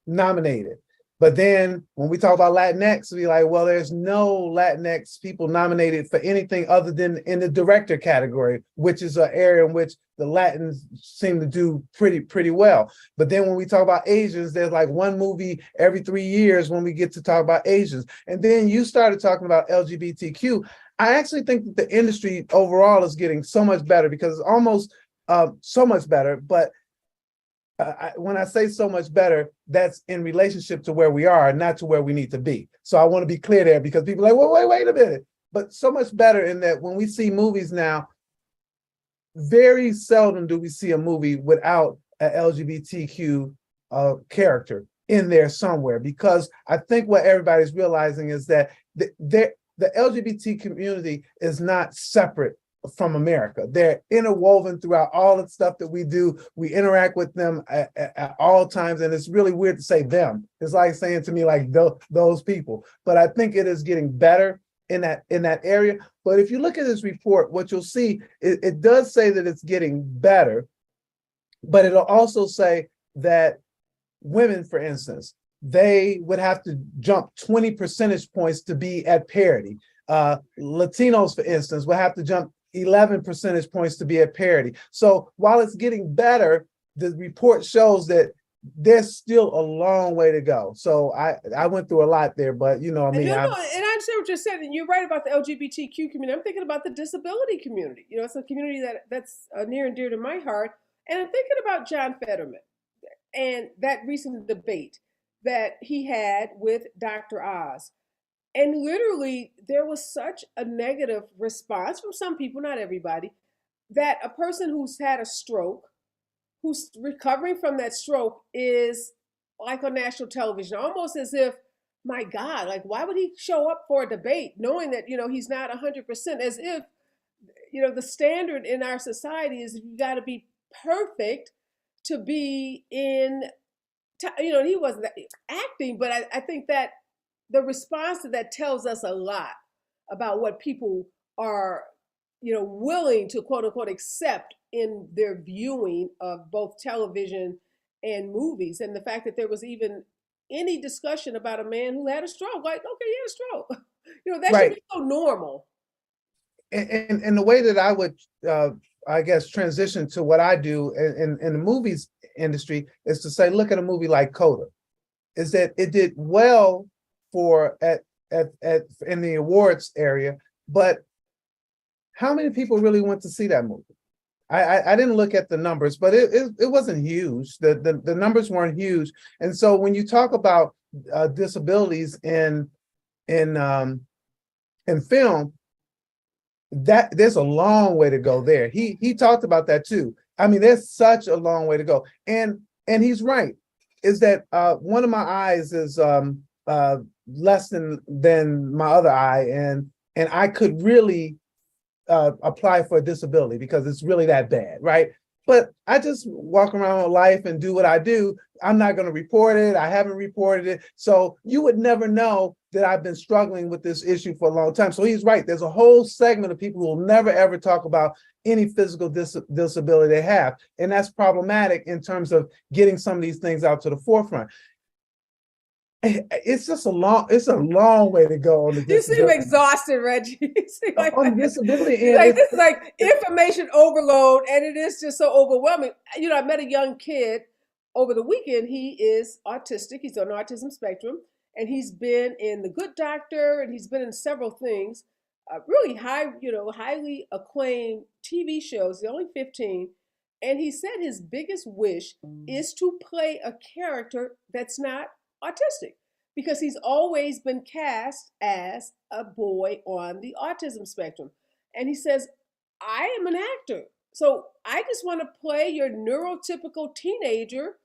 nominated. But then when we talk about Latinx, we like, well, there's no Latinx people nominated for anything other than in the director category, which is an area in which the Latins seem to do pretty well. But then when we talk about Asians, there's like one movie every 3 years when we get to talk about Asians. And then you started talking about LGBTQ. I actually think that the industry overall is getting so much better because it's almost so much better. But when I say so much better, that's in relationship to where we are, not to where we need to be. So I want to be clear there because people are like, well, wait a minute. But so much better in that when we see movies now, very seldom do we see a movie without an LGBTQ character in there somewhere. Because I think what everybody's realizing is that the LGBT community is not separate from America. They're interwoven throughout all the stuff that we do. We interact with them at all times. And it's really weird to say them. It's like saying to me like those people. But I think it is getting better in that area. But if you look at this report, what you'll see, it does say that it's getting better, but it'll also say that women, for instance, they would have to jump 20 percentage points to be at parity. Latinos, for instance, would have to jump 11 percentage points to be at parity. So while it's getting better, the report shows that there's still a long way to go. So I went through a lot there, but you know And me, no, and I understand what you're saying, and you're right about the LGBTQ community. I'm thinking about the disability community. It's a community that's near and dear to my heart. And I'm thinking about John Fetterman and that recent debate that he had with Dr. Oz. And literally, there was such a negative response from some people, not everybody, that a person who's had a stroke, who's recovering from that stroke, is like on national television, almost as if, my God, like, why would he show up for a debate knowing that, he's not 100%, as if, the standard in our society is you got to be perfect to be in, he wasn't acting, but I think that the response to that tells us a lot about what people are, willing to quote unquote accept in their viewing of both television and movies. And the fact that there was even any discussion about a man who had a stroke, like, okay, he had a stroke. That should right. be so normal. And the way that I would, I guess, transition to what I do in the movies industry is to say, look at a movie like Coda, is that it did well for at in the awards area, but how many people really went to see that movie? I didn't look at the numbers, but it wasn't huge. The numbers weren't huge. And so when you talk about disabilities in film, that there's a long way to go there. He talked about that too. I mean, there's such a long way to go. And he's right, is that one of my eyes is less than my other eye, and I could really apply for a disability because it's really that bad, right? But I just walk around with life and do what I do. I'm not going to report it. I haven't reported it. So you would never know that I've been struggling with this issue for a long time. So he's right. There's a whole segment of people who will never, ever talk about any physical disability they have. And that's problematic in terms of getting some of these things out to the forefront. It's a long way to go on the disability. You seem exhausted, Reggie. Like, on the disability end, this is like information overload, and it is just so overwhelming. I met a young kid over the weekend. He is autistic. He's on the autism spectrum, and he's been in The Good Doctor, and he's been in several things, really highly acclaimed TV shows. He's only 15, and he said his biggest wish is to play a character that's not autistic, because he's always been cast as a boy on the autism spectrum. And he says, I am an actor, so I just want to play your neurotypical teenager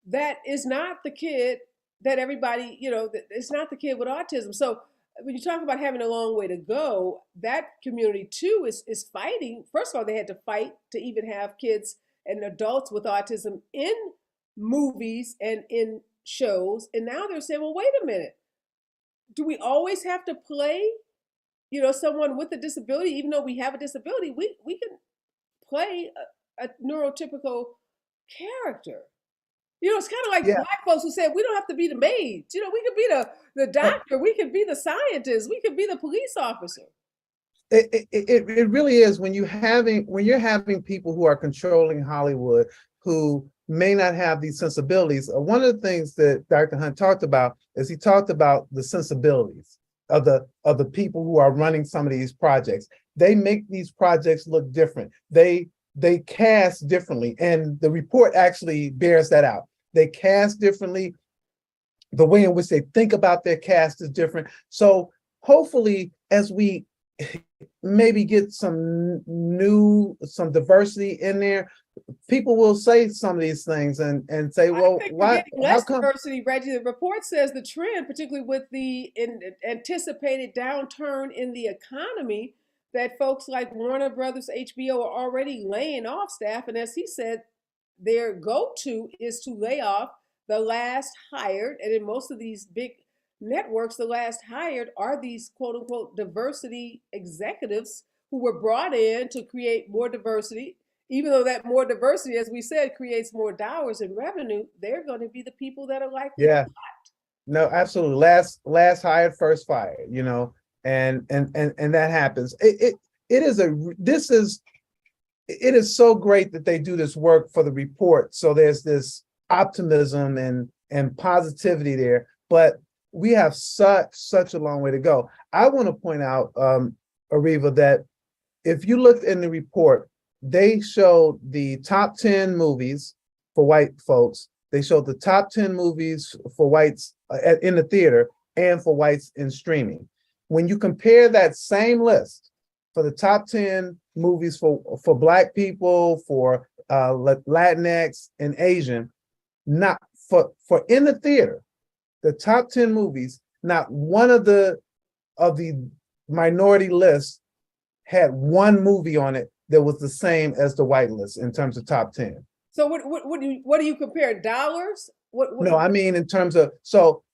that is not the kid that everybody, it's not the kid with autism. So when you talk about having a long way to go, that community too is fighting. First of all, they had to fight to even have kids and adults with autism in movies and in shows. And now they're saying, well, wait a minute, do we always have to play someone with a disability? Even though we have a disability, we can play a neurotypical character. It's kind of like Black folks who said we don't have to be the maid. We could be the doctor, we could be the scientist, we could be the police officer. It really is when you're having people who are controlling Hollywood who may not have these sensibilities. One of the things that Dr. Hunt talked about is he talked about the sensibilities of the people who are running some of these projects. They make these projects look different. They cast differently, and the report actually bears that out. They cast differently. The way in which they think about their cast is different. So hopefully, as we maybe get some diversity in there, people will say some of these things and say, well, why? Less diversity, Reggie. The report says the trend, particularly with the anticipated downturn in the economy, that folks like Warner Brothers, HBO are already laying off staff. And as he said, their go-to is to lay off the last hired. And in most of these big networks, the last hired are these quote unquote diversity executives who were brought in to create more diversity even though that more diversity, as we said, creates more dollars and revenue, they're going to be the people that are likely Yeah. No, absolutely. Last hired, first fired, and that happens. It is so great that they do this work for the report. So there's this optimism and positivity there, but we have such a long way to go. I want to point out, Areva, that if you looked in the report, they showed the top 10 movies for white folks. They showed the top 10 movies for whites in the theater and for whites in streaming. When you compare that same list for the top 10 movies for Black people, for Latinx and Asian, not for in the theater, the top 10 movies, not one of the minority lists had one movie on it that was the same as the white list in terms of top 10. So what do you compare? Dollars? No, I mean in terms of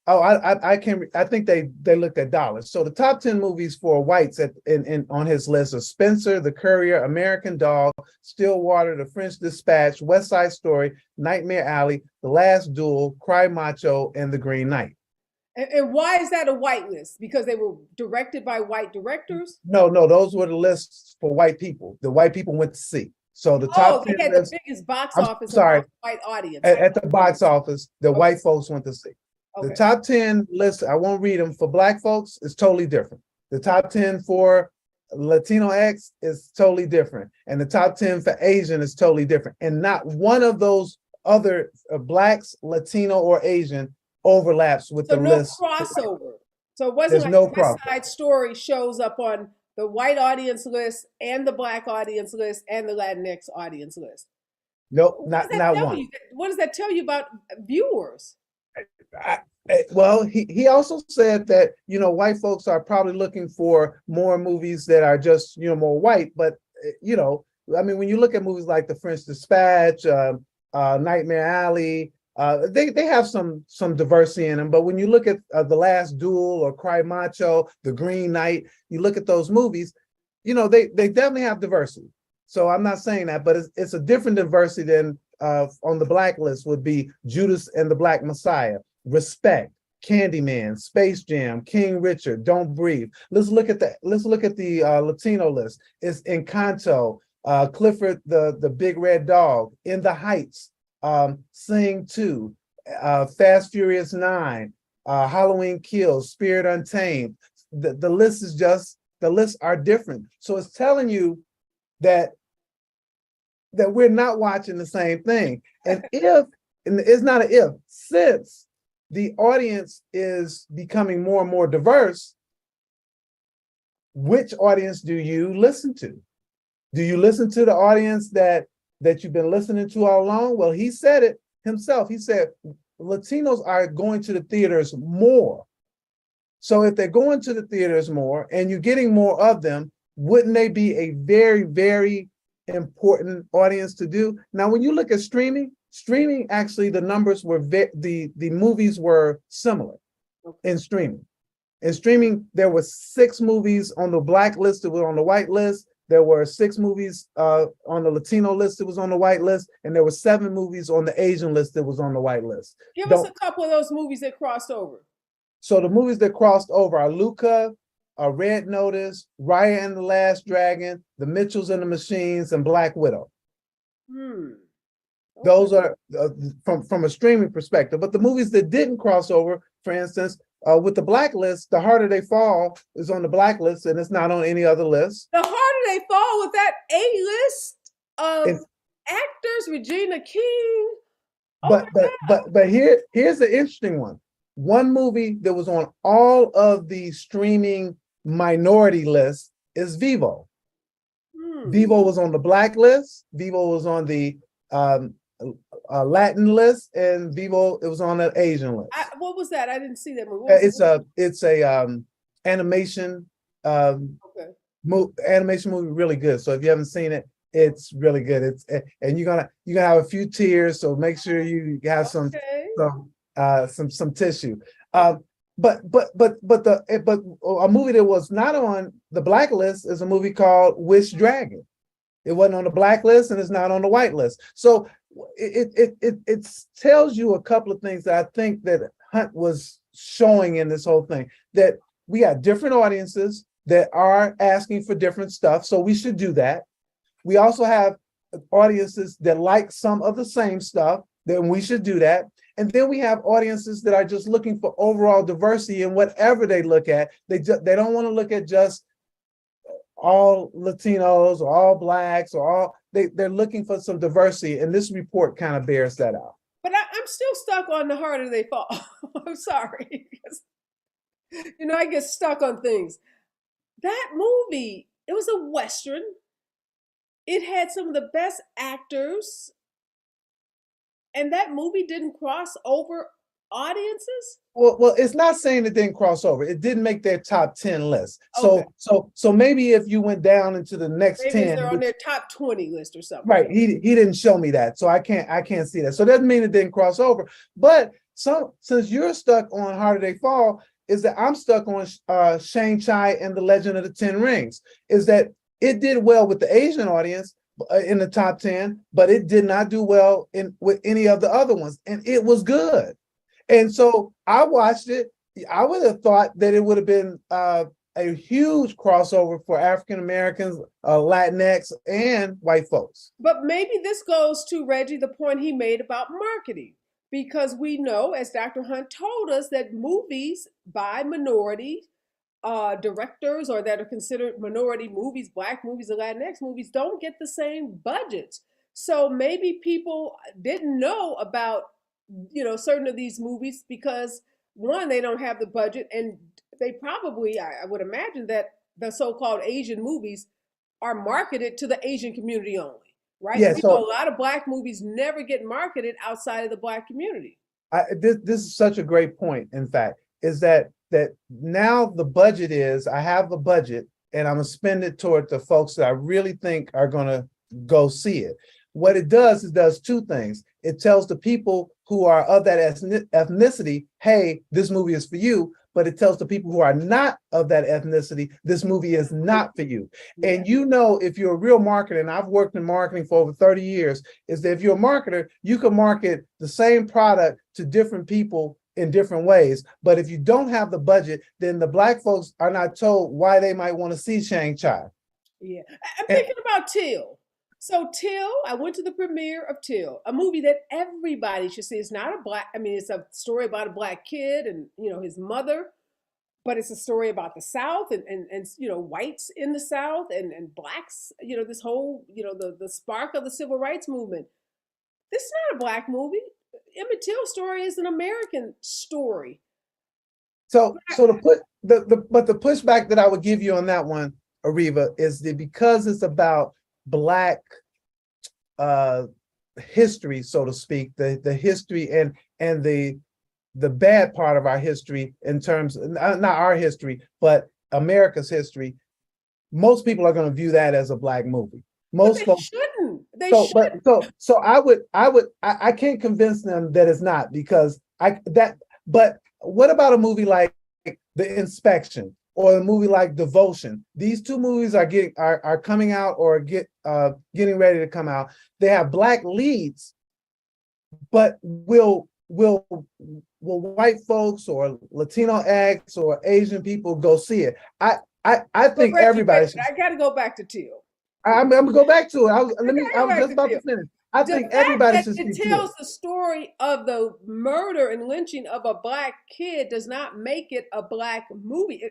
I think they looked at dollars. So the top 10 movies for whites on his list are Spencer, The Courier, American Dog, Stillwater, The French Dispatch, West Side Story, Nightmare Alley, The Last Duel, Cry Macho, and The Green Knight. And why is that a white list? Because they were directed by white directors? No, those were the lists for white people. The white people went to see. So the top 10 they had lists, the biggest box I'm office sorry, among white audience. at the box office, the Okay. white folks went to see. Okay. The top 10 list, I won't read them, for Black folks is totally different. The top 10 for Latino X is totally different. And the top 10 for Asian is totally different. And not one of those other Blacks, Latino, or Asian overlaps with the list. Crossover. So it wasn't There's like no West Side Story shows up on the white audience list and the Black audience list and the Latinx audience list. Nope, not one. What does that tell you about viewers? Well, he also said that, white folks are probably looking for more movies that are just, more white. But, I mean, when you look at movies like The French Dispatch, Nightmare Alley, they have some diversity in them. But when you look at The Last Duel or Cry Macho, The Green Knight, you look at those movies, they definitely have diversity. So I'm not saying that, but it's a different diversity than on the Black list would be Judas and the Black Messiah, Respect, Candyman, Space Jam, King Richard, Don't Breathe. Let's look at the Latino list. It's Encanto, Clifford the Big Red Dog, In the Heights, Sing 2, Fast Furious 9, Halloween Kills, Spirit Untamed. The lists are different. So it's telling you that we're not watching the same thing. And it's not an if, since the audience is becoming more and more diverse, which audience do you listen to? Do you listen to the audience that you've been listening to all along? Well, he said it himself. He said Latinos are going to the theaters more. So if they're going to the theaters more and you're getting more of them, wouldn't they be a very, very important audience to do? Now, when you look at streaming actually the numbers were the movies were similar in streaming. In streaming, there were 6 movies on the Black list that were on the white list. There were 6 movies on the Latino list that was on the white list, and there were 7 movies on the Asian list that was on the white list. Give us a couple of those movies that crossed over. So the movies that crossed over are Luca, Red Notice, Raya and the Last Dragon, The Mitchells and the Machines, and Black Widow. Okay. Those are from a streaming perspective. But the movies that didn't cross over, for instance, with the Black list, The Harder They Fall is on the Black list, and it's not on any other list. The Harder They Fall with that A-list of actors, Regina King. But here's the interesting one. One movie that was on all of the streaming minority lists is Vivo. Vivo was on the Black list. Vivo was on the Latin list, and Vivo it was on the Asian list. What was that? I didn't see that movie. It's a animation animation movie, really good. So if you haven't seen it, it's really good. And you're gonna have a few tears. So make sure you have some tissue. But a movie that was not on the Black list is a movie called Wish Dragon. It wasn't on the black list and it's not on the white list. So it tells you a couple of things that I think that Hunt was showing in this whole thing, that we got different audiences that are asking for different stuff. So we should do that. We also have audiences that like some of the same stuff, then we should do that. And then we have audiences that are just looking for overall diversity in whatever they look at. They don't want to look at just all Latinos or all blacks or all, they're looking for some diversity. And this report kind of bears that out. But I'm still stuck on The Harder They Fall. I'm sorry. I get stuck on things. That movie, it was a Western. It had some of the best actors. And that movie didn't cross over audiences? Well, it's not saying it didn't cross over. It didn't make their top 10 list. Okay. So maybe if you went down into the next Maybe 10, they're on their top 20 list or something. right? He didn't show me that, so I can't see that. So that doesn't mean it didn't cross over. But since you're stuck on Harder They Fall, is that I'm stuck on Shang-Chi and the Legend of the Ten Rings. Is that it did well with the Asian audience in the top 10, but it did not do well with any of the other ones, and it was good. And so I watched it. I would have thought that it would have been a huge crossover for African Americans, Latinx, and white folks. But maybe this goes to Reggie, the point he made about marketing, because we know, as Dr. Hunt told us, that movies by minority directors, or that are considered minority movies, black movies or Latinx movies, don't get the same budgets. So maybe people didn't know about certain of these movies because, one, they don't have the budget, and they probably, I would imagine that the so-called Asian movies are marketed to the Asian community only, right? Yeah, so a lot of black movies never get marketed outside of the black community. This is such a great point, in fact, is that now the budget is, I have the budget and I'm gonna spend it toward the folks that I really think are gonna go see it. What it does two things. It tells the people who are of that ethnicity, hey, this movie is for you, but it tells the people who are not of that ethnicity, this movie is not for you. Yeah. And if you're a real marketer, and I've worked in marketing for over 30 years, is that if you're a marketer, you can market the same product to different people in different ways. But if you don't have the budget, then the black folks are not told why they might want to see Shang-Chi. Yeah, I'm thinking about Till. So Till, I went to the premiere of Till, a movie that everybody should see. It's not it's a story about a black kid and, his mother, but it's a story about the South and whites in the South and blacks, this whole, the spark of the civil rights movement. This is not a black movie. Emmett Till's story is an American story. So the pushback that I would give you on that one, Areva, is that because it's about black history, so to speak, the history and the bad part of our history in terms of, not our history, but America's history, most people are going to view that as a black movie. Most folks shouldn't. They shouldn't. So I can't convince them that it's not, because but what about a movie like The Inspection or a movie like Devotion? These two movies are coming out or getting ready to come out. They have black leads, but will white folks or Latinx or Asian people go see it? I think everybody should. I got to go back to Till. I'm gonna go back to it. I was just about to finish. I think everybody should see it tells the story of the murder and lynching of a black kid does not make it a black movie.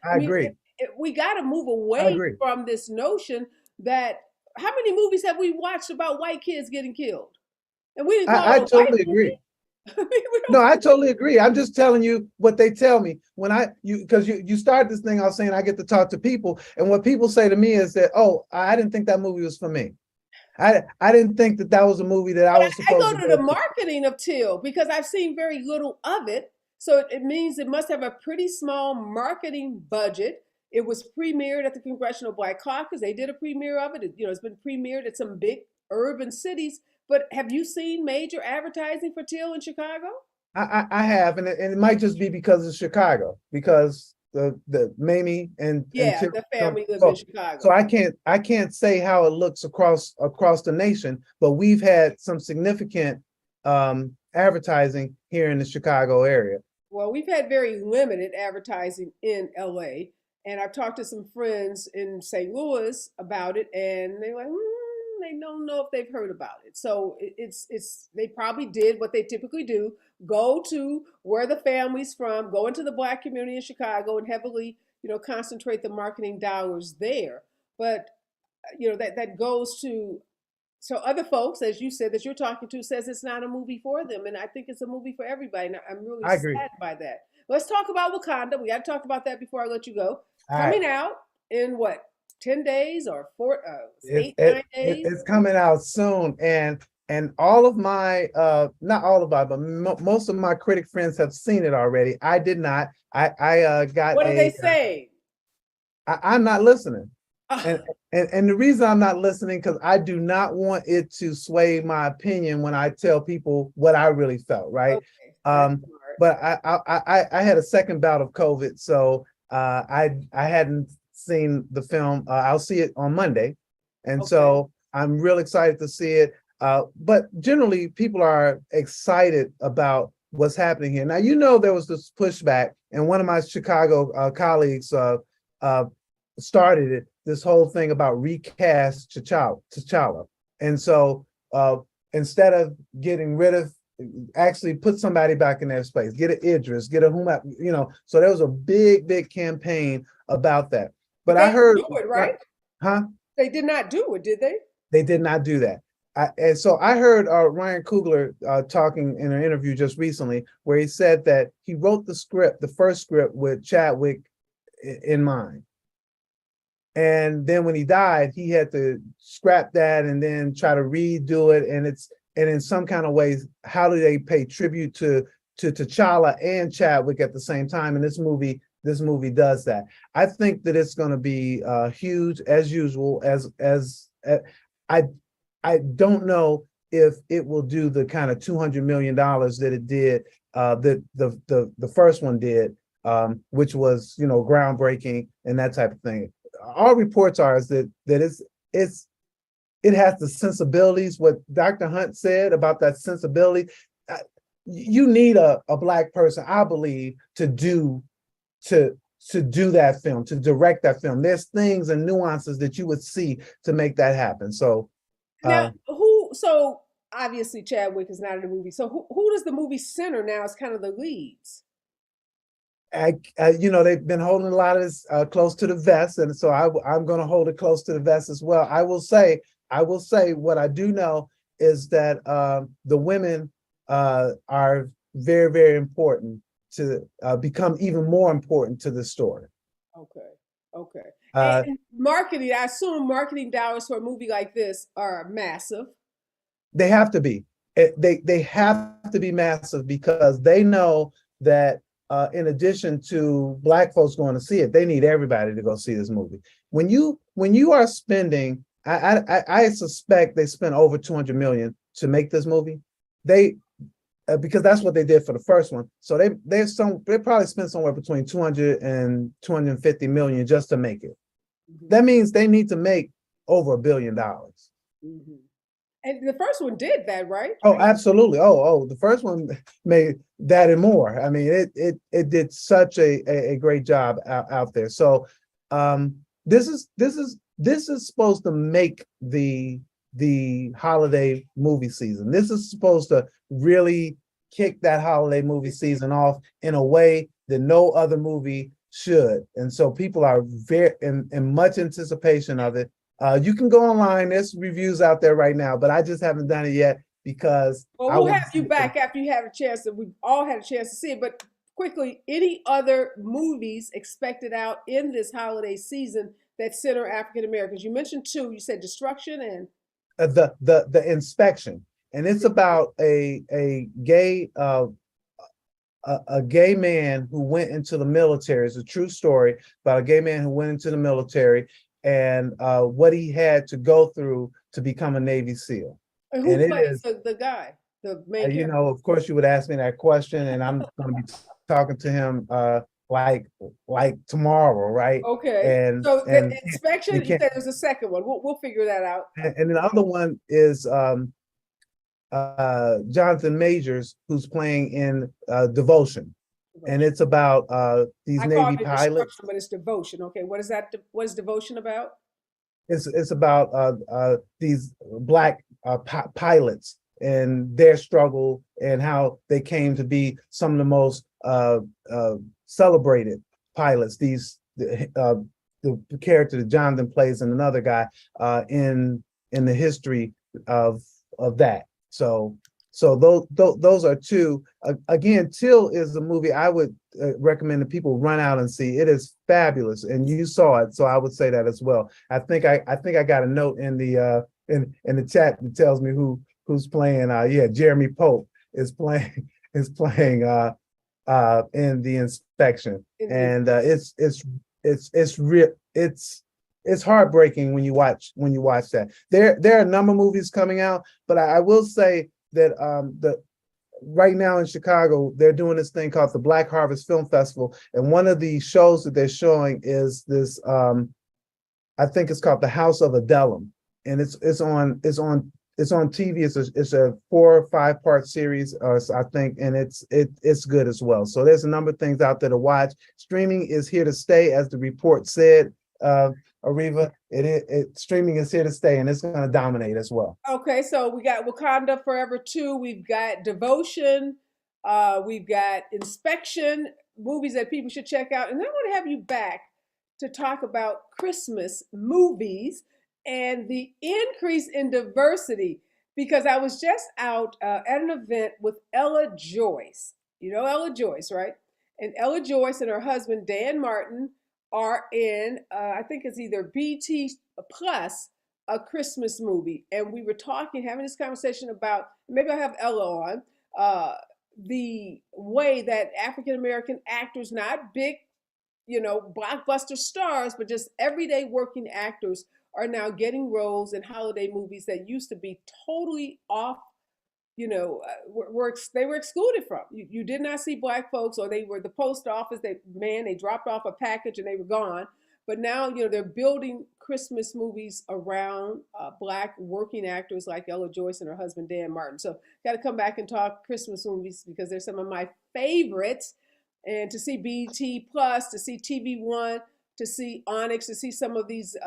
I agree. We got to move away from this notion that, how many movies have we watched about white kids getting killed? And we didn't call I totally agree. No, I totally agree. I'm just telling you what they tell me when because you start this thing off saying I get to talk to people, and what people say to me is that, oh, I didn't think that movie was for me. I didn't think that was a movie that I was supposed to go to the marketing of Till because I've seen very little of it. So it means it must have a pretty small marketing budget. It was premiered at the Congressional Black Caucus. They did a premiere of it. It's been premiered at some big urban cities. But have you seen major advertising for Till in Chicago? I have, and it might just be because of Chicago, because the Mamie and Yeah, Tim. the family lives in So, Chicago. so I can't say how it looks across the nation, but we've had some significant advertising here in the Chicago area. Well, we've had very limited advertising in LA, and I've talked to some friends in St. Louis about it, and they're like, they don't know if they've heard about it. So it's they probably did what they typically do: go to where the family's from, go into the Black community in Chicago, and heavily, concentrate the marketing dollars there. But that goes to, so other folks, as you said, that you're talking to, says it's not a movie for them, and I think it's a movie for everybody. And I'm really I agree. sad by that. Let's talk about Wakanda. We got to talk about that before I let you go. All right. Coming out in what, 10 days or four, It, eight, it, 9 days? it's coming out soon, and all of my not all of my, but most of my critic friends have seen it already. I did not. I got What are they saying? I'm not listening. Ah, And the reason I'm not listening, because I do not want it to sway my opinion when I tell people what I really felt, right? okay, that's Um, smart. but I had a second bout of COVID, so I hadn't seen the film. I'll see it on Monday, and Okay. so I'm real excited to see it. But generally, people are excited about what's happening here. Now, there was this pushback, and one of my Chicago colleagues started it. This whole thing about recast T'Challa, and so instead of getting rid of, actually put somebody back in their space, get an Idris, get a whomever, So there was a big campaign about that. But They I heard, didn't do it, right? huh? They did not do it, did they? They did not do that. And so I heard Ryan Coogler talking in an interview just recently, where he said that he wrote the first script with Chadwick in mind. And then when he died, he had to scrap that and then try to redo it. And in some kind of ways, how do they pay tribute to T'Challa and Chadwick at the same time? And this movie does that. I think that it's going to be huge as usual. I don't know if it will do the kind of $200 million that it did, that the first one did, which was groundbreaking and that type of thing. All reports are is that it has the sensibilities. What Dr. Hunt said about that sensibility, you need a Black person, I believe, to do that film, to direct that film. There's things and nuances that you would see to make that happen. So Now, so obviously Chadwick is not in the movie. So who does the movie center now as kind of the leads? they've been holding a lot of this close to the vest, and so I'm going to hold it close to the vest as well. I will say what I do know is that the women are very, very important to become even more important to the story. Okay. And marketing, I assume marketing dollars for a movie like this are massive. They have to be. They have to be massive, because they know that in addition to Black folks going to see it, they need everybody to go see this movie. When you are spending, I suspect they spent over 200 million to make this movie. Because that's what they did for the first one. So they probably spent somewhere between 200 and 250 million just to make it. Mm-hmm. That means they need to make over $1 billion. Mm-hmm. And the first one did that, right? Oh, absolutely. Oh, the first one made that and more. I mean, it did such a great job out there. So this is supposed to make the holiday movie season. This is supposed to really kick that holiday movie season off in a way that no other movie should. And so people are very in much anticipation of it. You can go online. There's reviews out there right now, but I just haven't done it yet because we'll have you back after you have a chance. That we've all had a chance to see it. But quickly, any other movies expected out in this holiday season that center African Americans? You mentioned two. You said Destruction and the Inspection, and it's about a gay man who went into the military. It's a true story about a gay man who went into the military and what he had to go through to become a Navy SEAL. And who plays the guy, the main character? Of course, you would ask me that question, and I'm going to be talking to him like like tomorrow, right? Okay. And So the and inspection, it you can't. said there's a second one. We'll figure that out. And the other one is Jonathan Majors, who's playing in Devotion, and Devotion. it's about these I called Navy it destruction, pilots. but it's devotion. Okay, what is that? What is devotion about? It's about these black pilots and their struggle and how they came to be some of the most celebrated pilots. The character that Jonathan plays and another guy in the history of that. So those are two. Again, Till is a movie I would recommend that people run out and see. It is fabulous, and you saw it, so I would say that as well. I think I got a note in the chat that tells me who's playing. Yeah, Jeremy Pope is playing is playing in the inspection, In the and it's real. It's heartbreaking when you watch that. There are a number of movies coming out, but I will say that the right now in Chicago, they're doing this thing called the Black Harvest Film Festival. And one of the shows that they're showing is this, I think it's called The House of Adellum. And it's on TV. It's a 4 or 5 part series, I think, and it's good as well. So there's a number of things out there to watch. Streaming is here to stay, as the report said. Areva, streaming is here to stay, and it's going to dominate as well. Okay, so we got Wakanda Forever 2, we've got Devotion, we've got Inspection, movies that people should check out. And then I want to have you back to talk about Christmas movies and the increase in diversity, because I was just out at an event with Ella Joyce. You know Ella Joyce, right? And Ella Joyce and her husband, Dan Martin, are in, I think it's either BT Plus, a Christmas movie. And we were having this conversation about, maybe I'll have Ella on, the way that African American actors, not big, blockbuster stars, but just everyday working actors, are now getting roles in holiday movies that used to be totally off, they were excluded from. You did not see black folks, or they were the post office. They dropped off a package and they were gone. But now, they're building Christmas movies around black working actors like Ella Joyce and her husband Dan Martin. So, got to come back and talk Christmas movies, because they're some of my favorites. And to see BT Plus, to see TV One, to see Onyx, to see some of these,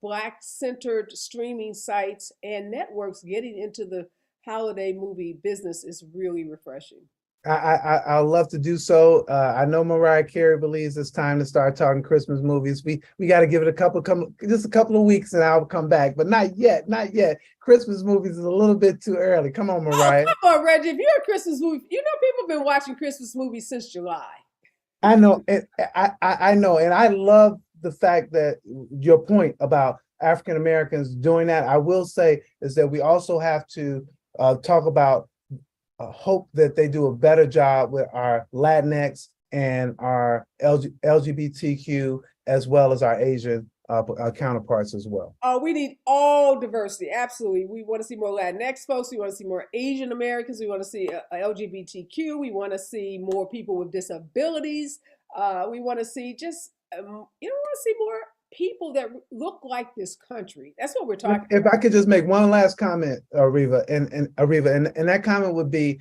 black-centered streaming sites and networks getting into the holiday movie business is really refreshing. I'd love to do so. I know Mariah Carey believes it's time to start talking Christmas movies. We got to give it just a couple of weeks, and I'll come back. But not yet. Christmas movies is a little bit too early. Come on, Mariah. Oh, come on, Reggie. If you're a Christmas movie, people have been watching Christmas movies since July. I know, and I know, and I love the fact that your point about African Americans doing that. I will say is that we also have to talk about hope that they do a better job with our Latinx and our LGBTQ, as well as our Asian counterparts as well. We need all diversity. Absolutely. We want to see more Latinx folks. We want to see more Asian Americans. We want to see LGBTQ. We want to see more people with disabilities. We want to see want to see more people that look like this country. That's what we're talking If about. I could just make one last comment, Areva, and that comment would be,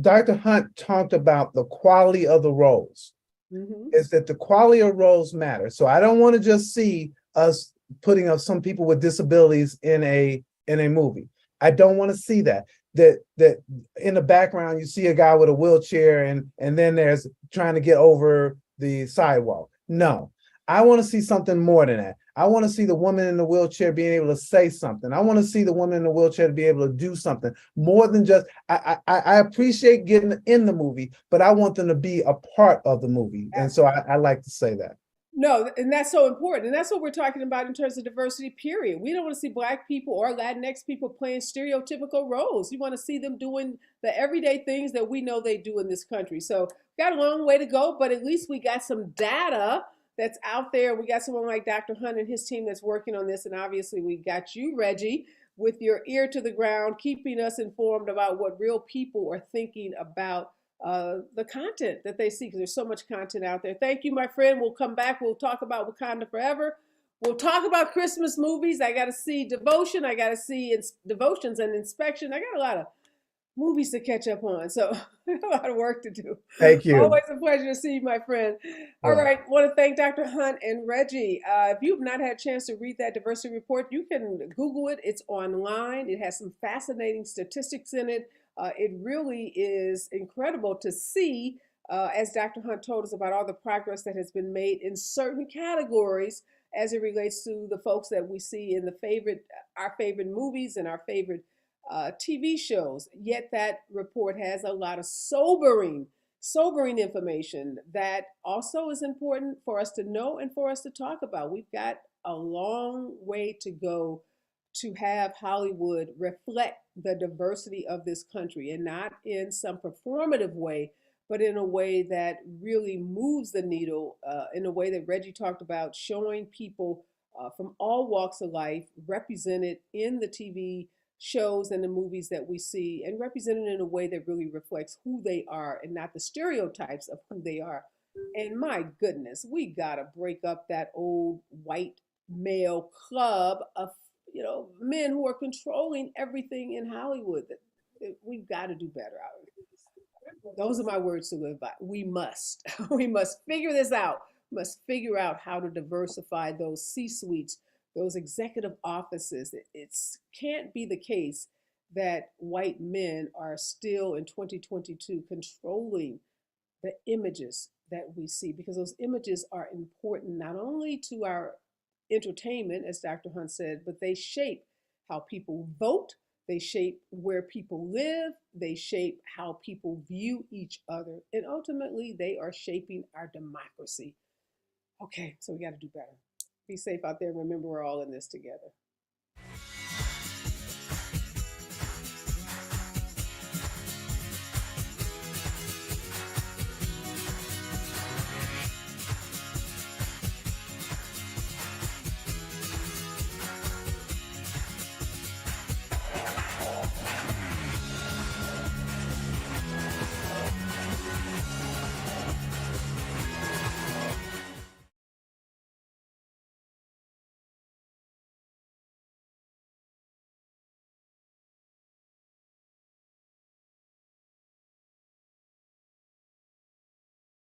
Dr. Hunt talked about the quality of the roles. Mm-hmm. Is that the quality of roles matter? So I don't want to just see us putting up some people with disabilities in a movie. I don't want to see that in the background you see a guy with a wheelchair and then there's trying to get over the sidewalk. No, I want to see something more than that. I want to see the woman in the wheelchair being able to say something. I want to see the woman in the wheelchair to be able to do something more than just, I appreciate getting in the movie, but I want them to be a part of the movie. And so I like to say that. No, and that's so important. And that's what we're talking about in terms of diversity, period. We don't want to see black people or Latinx people playing stereotypical roles. We want to see them doing the everyday things that we know they do in this country. So got a long way to go, but at least we got some data that's out there. We got someone like Dr. Hunt and his team that's working on this. And obviously we got you, Reggie, with your ear to the ground, keeping us informed about what real people are thinking about the content that they see, because there's so much content out there. Thank you, my friend. We'll come back. We'll talk about Wakanda Forever. We'll talk about Christmas movies. I got to see Devotion. I got to see Devotions and Inspection. I got a lot of movies to catch up on. So a lot of work to do. Thank you. Always a pleasure to see you, my friend. All right. Want to thank Dr. Hunt and Reggie. If you've not had a chance to read that diversity report, you can Google it. It's online. It has some fascinating statistics in it. It really is incredible to see, as Dr. Hunt told us, about all the progress that has been made in certain categories as it relates to the folks that we see in our favorite movies and our favorite TV shows. Yet that report has a lot of sobering information that also is important for us to know and for us to talk about. We've got a long way to go to have Hollywood reflect the diversity of this country, and not in some performative way, but in a way that really moves the needle, in a way that Reggie talked about, showing people from all walks of life represented in the TV shows and the movies that we see, and represented in a way that really reflects who they are and not the stereotypes of who they are. And my goodness, we gotta break up that old white male club of men who are controlling everything in Hollywood. We've got to do better out of it. Those are my words to live by. We must. We must figure this out. We must figure out how to diversify those C-suites, those executive offices. It can't be the case that white men are still in 2022 controlling the images that we see, because those images are important not only to our entertainment, as Dr. Hunt said, but they shape how people vote, they shape where people live, they shape how people view each other, and ultimately they are shaping our democracy. Okay, so we got to do better. Be safe out there. Remember, we're all in this together.